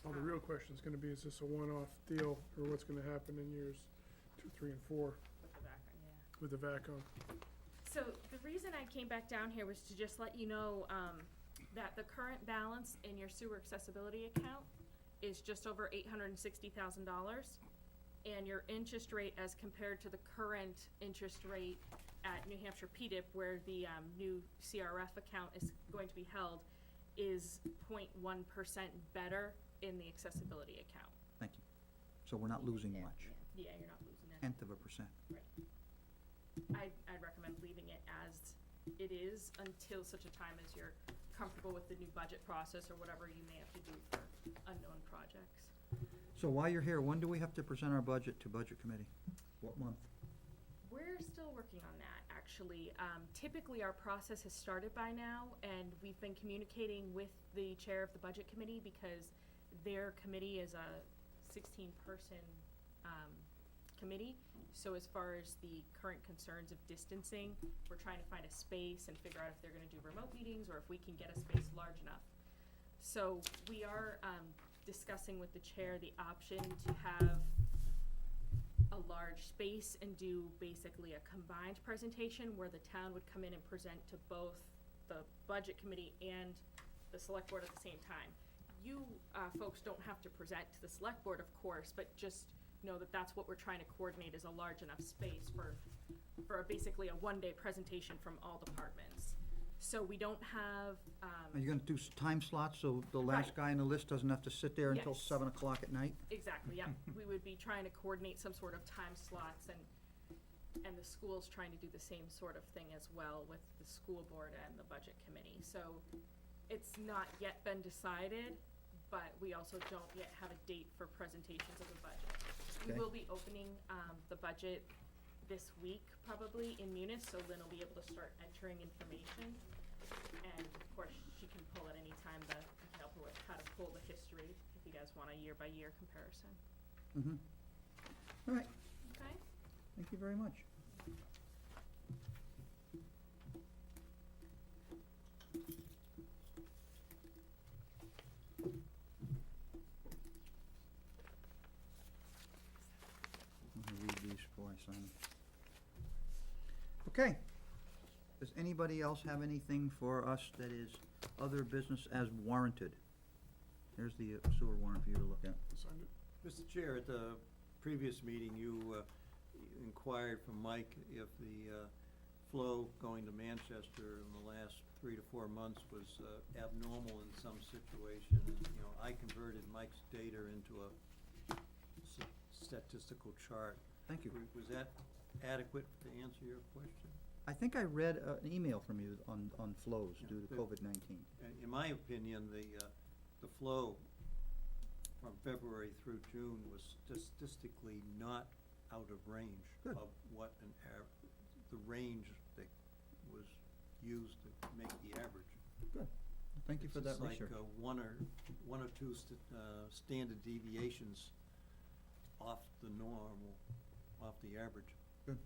Well, the real question is gonna be, is this a one-off deal, or what's gonna happen in years 2, 3, and 4 With the background, yeah. with the VACCON? So the reason I came back down here was to just let you know, that the current balance in your sewer accessibility account is just over $860,000. And your interest rate as compared to the current interest rate at New Hampshire PDIP, where the, new CRF account is going to be held, is 0.1% better in the accessibility account. Thank you. So we're not losing much. Yeah, you're not losing it. 0.1%. I'd recommend leaving it as it is until such a time as you're comfortable with the new budget process or whatever you may have to do for unknown projects. So while you're here, when do we have to present our budget to Budget Committee? What month? We're still working on that, actually. Typically, our process has started by now, and we've been communicating with the chair of the Budget Committee because their committee is a 16-person committee. So as far as the current concerns of distancing, we're trying to find a space and figure out if they're gonna do remote meetings or if we can get a space large enough. So we are discussing with the chair the option to have a large space and do basically a combined presentation where the town would come in and present to both the Budget Committee and the Select Board at the same time. You folks don't have to present to the Select Board, of course, but just know that that's what we're trying to coordinate, is a large enough space for basically a one-day presentation from all departments. So we don't have, Are you gonna do time slots so the last Right. guy on the list doesn't have to sit there until Yes. 7 o'clock at night? exactly, yeah, we would be trying to coordinate some sort of time slots, and the school's trying to do the same sort of thing as well with the school board and the Budget Committee. So it's not yet been decided, but we also don't yet have a date for presentations of the budget. We Okay. will be opening the budget this week, probably, in Munis, so Lynn will be able to start entering information. And of course, she can pull at any time to help her with how to pull the history, if you guys want a year-by-year comparison. Mm-hmm. All right, Okay? thank you very much. Let me read these before I sign them. Okay. Does anybody else have anything for us that is other business as warranted? Here's the sewer warrant for you to look at. Signed it. Mr. Chair, at the previous meeting, you inquired from Mike if the flow going to Manchester in the last 3 to 4 months was abnormal in some situation. And, you know, I converted Mike's data into a statistical chart. Thank you. Was that adequate to answer your question? I think I read an email from you on flows Yeah, due to the- COVID-19. In my opinion, the flow from February through June was statistically not out of range Good. of what the range that was used to make the average. Good. Thank you for that It's research. like one or two standard deviations off the normal, off the average. Good.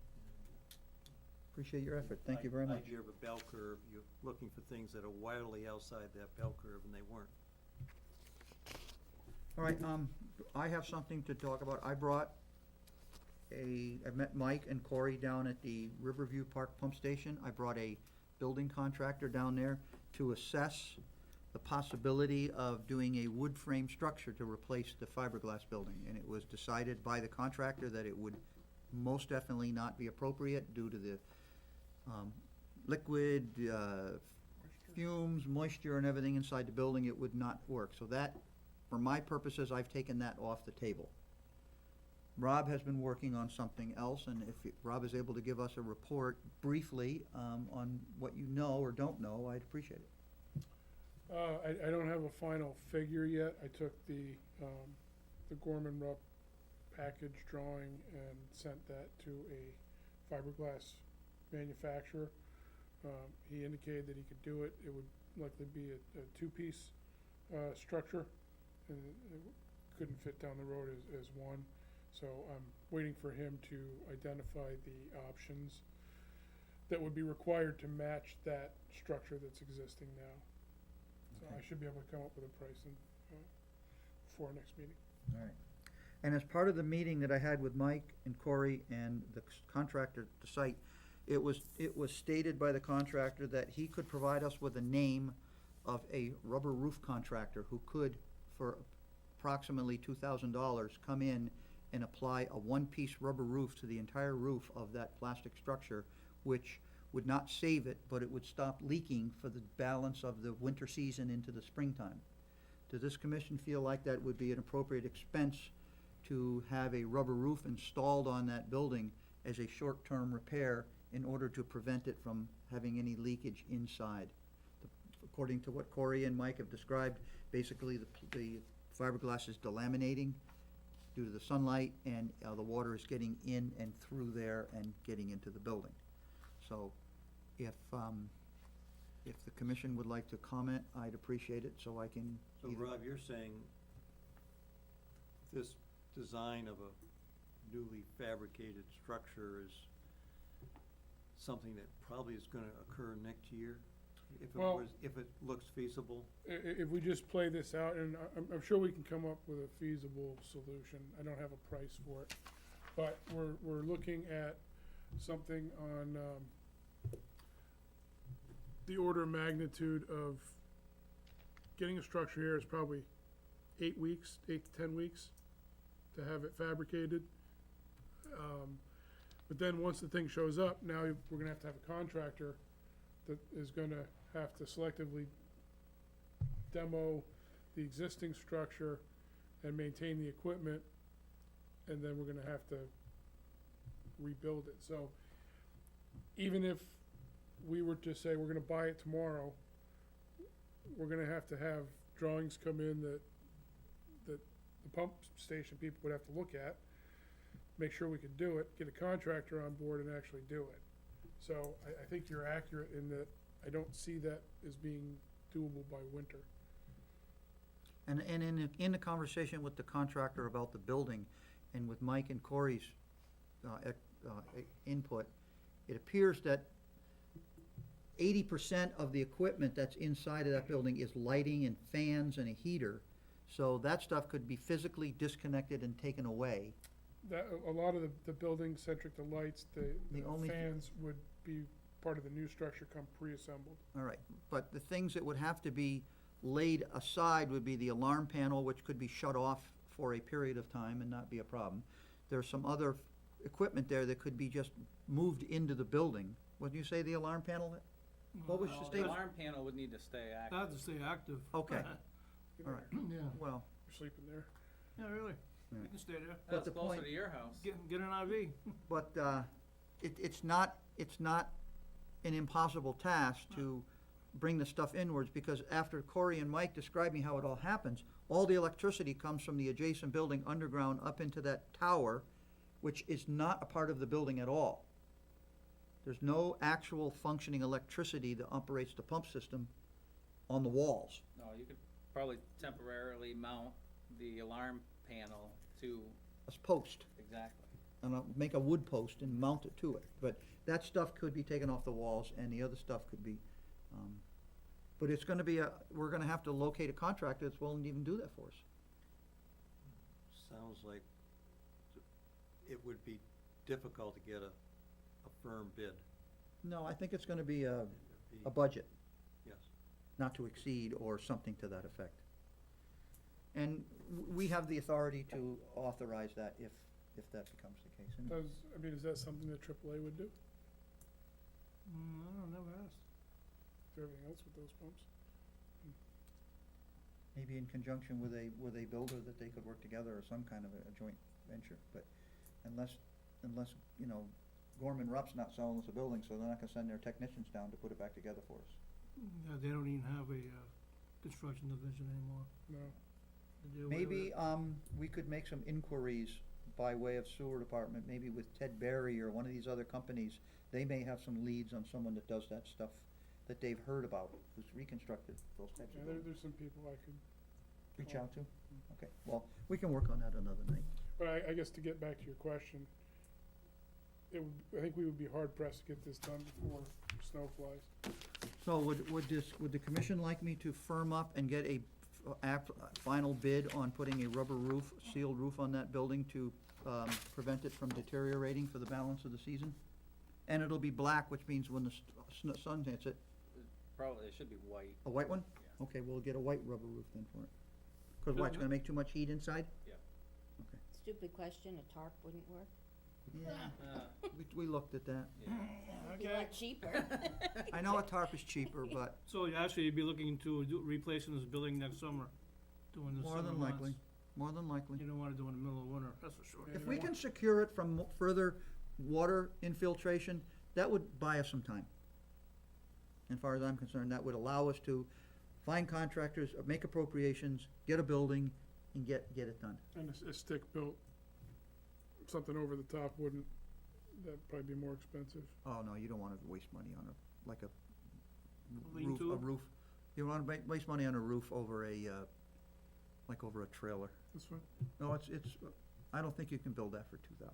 Appreciate your effort. Thank you very much. Idea of a bell curve, you're looking for things that are wildly outside that bell curve, and they weren't. All right, I have something to talk about. I met Mike and Corey down at the Riverview Park Pump Station. I brought a building contractor down there to assess the possibility of doing a wood frame structure to replace the fiberglass building. And it was decided by the contractor that it would most definitely not be appropriate due to the liquid, fumes, moisture and everything inside the building. It would not work. So that, for my purposes, I've taken that off the table. Rob has been working on something else, and if Rob is able to give us a report briefly on what you know or don't know, I'd appreciate it. I don't have a final figure yet. I took the Gorman-Rupp package drawing and sent that to a fiberglass manufacturer. He indicated that he could do it. It would likely be a two-piece structure, and it couldn't fit down the road as one. So I'm waiting for him to identify the options that would be required to match that structure that's existing now. So I Okay. should be able to come up with a pricing before our next meeting. All right. And as part of the meeting that I had with Mike and Corey and the contractor at the site, it was stated by the contractor that he could provide us with a name of a rubber roof contractor who could, for approximately $2,000, come in and apply a one-piece rubber roof to the entire roof of that plastic structure, which would not save it, but it would stop leaking for the balance of the winter season into the springtime. Does this commission feel like that would be an appropriate expense to have a rubber roof installed on that building as a short-term repair in order to prevent it from having any leakage inside? According to what Corey and Mike have described, basically the fiberglass is delaminating due to the sunlight, and the water is getting in and through there and getting into the building. So if the commission would like to comment, I'd appreciate it, so I can So either. Rob, you're saying this design of a newly fabricated structure is something that probably is gonna occur next year? Well- If it looks feasible? If we just play this out, and I'm sure we can come up with a feasible solution. I don't have a price for it. But we're looking at something on the order of magnitude of getting a structure here is probably 8 weeks, 8 to 10 weeks to have it fabricated. But then once the thing shows up, now we're gonna have to have a contractor that is gonna have to selectively demo the existing structure and maintain the equipment, and then we're gonna have to rebuild it. So even if we were to say we're gonna buy it tomorrow, we're gonna have to have drawings come in that the pump station people would have to look at, make sure we could do it, get a contractor on board and actually do it. So I think you're accurate in that I don't see that as being doable by winter. And in the conversation with the contractor about the building, and with Mike and Corey's input, it appears that 80% of the equipment that's inside of that building is lighting and fans and a heater. So that stuff could be physically disconnected and taken away. That, a lot of the buildings centric to lights, the only fans would be part of the new structure come pre-assembled. All right, but the things that would have to be laid aside would be the alarm panel, which could be shut off for a period of time and not be a problem. There's some other equipment there that could be just moved into the building. Wouldn't you say the alarm panel? What was the Well, statement? The alarm panel would need to stay active. That to stay active. Okay. All right, Yeah, well, You're sleeping there. yeah, really. Yeah. You can stay there. That's the closer point- to your house. Get an RV. but it's not an impossible task to bring the stuff inwards, because after Corey and Mike described me how it all happens, all the electricity comes from the adjacent building underground up into that tower, which is not a part of the building at all. There's no actual functioning electricity that operates the pump system on the walls. No, you could probably temporarily mount the alarm panel to, A post, exactly. and I'll make a wood post and mount it to it. But that stuff could be taken off the walls, and the other stuff could be, but it's gonna be we're gonna have to locate a contractor that's willing to even do that for us. Sounds like it would be difficult to get a firm bid. No, I think it's gonna be a It'd be- budget, Yes. not to exceed, or something to that effect. And we have the authority to authorize that if that becomes the case. And Is that something that AAA would do, I don't know, never asked. for everything else with those pumps? maybe in conjunction with a builder that they could work together, or some kind of a joint venture, but unless, you know, Gorman Rupp's not selling us a building, so they're not gonna send their technicians down to put it back together for us. Yeah, they don't even have a, construction division anymore. No. They do away with Maybe, it. we could make some inquiries by way of sewer department, maybe with Ted Berry or one of these other companies. They may have some leads on someone that does that stuff that they've heard about, who's reconstructed those types Yeah, of there, buildings. there's some people I could, Reach out to? Okay, well, we can work on that another night. but I guess to get back to your question, I think we would be hard pressed to get this done before snow flies. So would the commission like me to firm up and get a final bid on putting a rubber roof, sealed roof on that building to, prevent it from deteriorating for the balance of the season? And it'll be black, which means when the sun hits it, Probably, it should be white. a white one? Yeah. Okay, we'll get a white rubber roof then for it. Cause what, it's gonna make too much heat inside? Stupid question, a tarp wouldn't work. Yeah, we looked at that. It'd be a lot cheaper. I know a tarp is cheaper, but So actually, you'd be looking to replacing this building next summer, doing the more summer than months. likely, more than likely. You don't wanna do it in the middle of winter, that's for sure. If we can secure it from further water infiltration, that would buy us some time. As far as I'm concerned, that would allow us to find contractors, make appropriations, get a building, and get it done. And a stick-built, something over the top wouldn't, that'd probably be more expensive. Oh, no, you don't wanna waste money on like a Lean-to? roof. You wanna waste money on a roof over like over a trailer. That's fine. No, it's, I don't think you can build that for 2,000.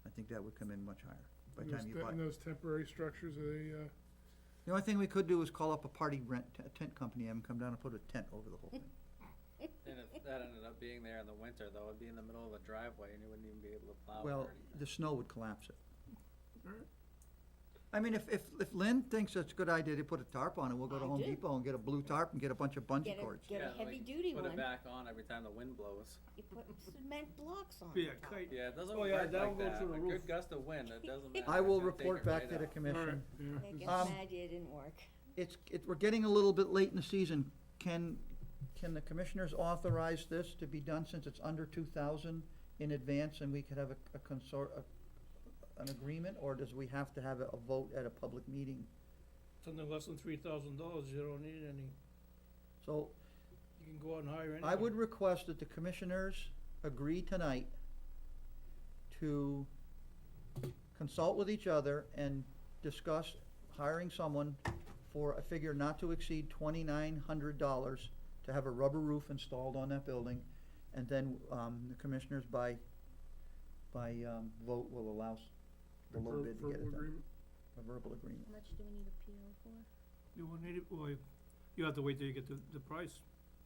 I think that would come in much higher by the time you buy. And those temporary structures, are they, The only thing we could do is call up a party tent company, and come down and put a tent over the whole thing. And if that ended up being there in the winter, though, it'd be in the middle of a driveway and you wouldn't even be able to plow it or Well, anything. the snow would collapse it. Alright. I mean, if Lynn thinks it's a good idea to put a tarp on it, we'll go to I Home do. Depot and get a blue tarp and get a bunch of bungee Get cords. a Yeah, heavy like, duty Put one. it back on every time the wind blows. You put cement blocks on Be a top. kite. Yeah, it doesn't Oh, work yeah, like that'll go that. through the A roof. good gust of wind, it doesn't matter. I will It's gonna take report it back right to the out. commission. alright, yeah. They get Um, mad it didn't work. We're getting a little bit late in the season. Can the commissioners authorize this to be done since it's under 2,000 in advance, and we could have an agreement, or does we have to have a vote at a public meeting? Something less than $3,000, you don't need any, So you can go out and hire anyone. I would request that the commissioners agree tonight to consult with each other and discuss hiring someone for a figure not to exceed $2,900 to have a rubber roof installed on that building. And then, the commissioners by vote will allow the low bid to get it Verbal done. agreement? A verbal agreement. How much do we need a PO for? You won't need it, well, you have to wait till you get the price.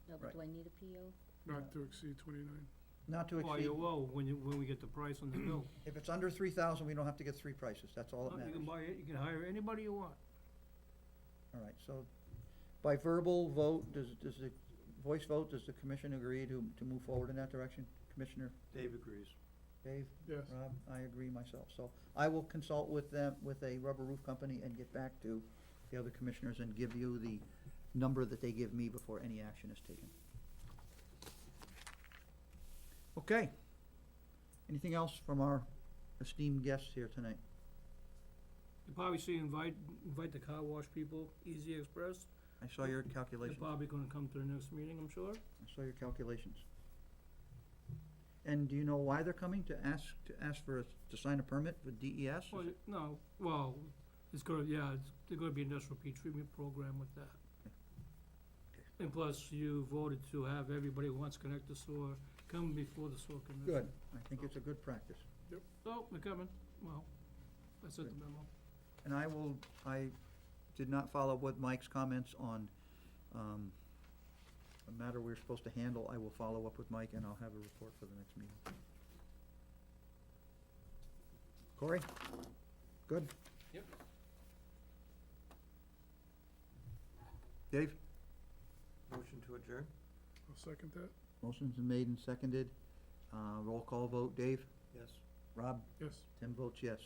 No, Right. but do I need a PO? Not to exceed 29. Not to Well, exceed, you will, when we get the price on the bill. if it's under 3,000, we don't have to get three prices, that's all that You matters. can buy it, you can hire anybody you want. All right, so by verbal vote, does the voice vote, does the commission agree to move forward in that direction? Commissioner Dave agrees. Dave, Yes. Rob, I agree myself. So I will consult with them, with a rubber roof company, and get back to the other commissioners and give you the number that they give me before any action is taken. Okay. Anything else from our esteemed guests here tonight? You probably see, invite the car wash people, Easy Express. I saw your They're calculations. probably gonna come to the next meeting, I'm sure. I saw your calculations. And do you know why they're coming? To ask to sign a permit with DES? Well, no, well, it's gonna, yeah, there's gonna be an industrial peat treatment program with that. And plus, you voted to have everybody who wants to connect to sewer come before the sewer commission. Good. I think it's a good practice. So, they're coming, well, that's it, the memo. And I did not follow up with Mike's comments on, a matter we're supposed to handle. I will follow up with Mike, and I'll have a report for the next meeting. Corey? Good? Yep. Dave? Motion to adjourn? I'll second that. Motion's been made and seconded. Roll call vote. Dave? Yes. Rob? Yes. Tim votes yes.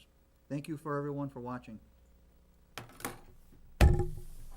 Thank you for everyone for watching.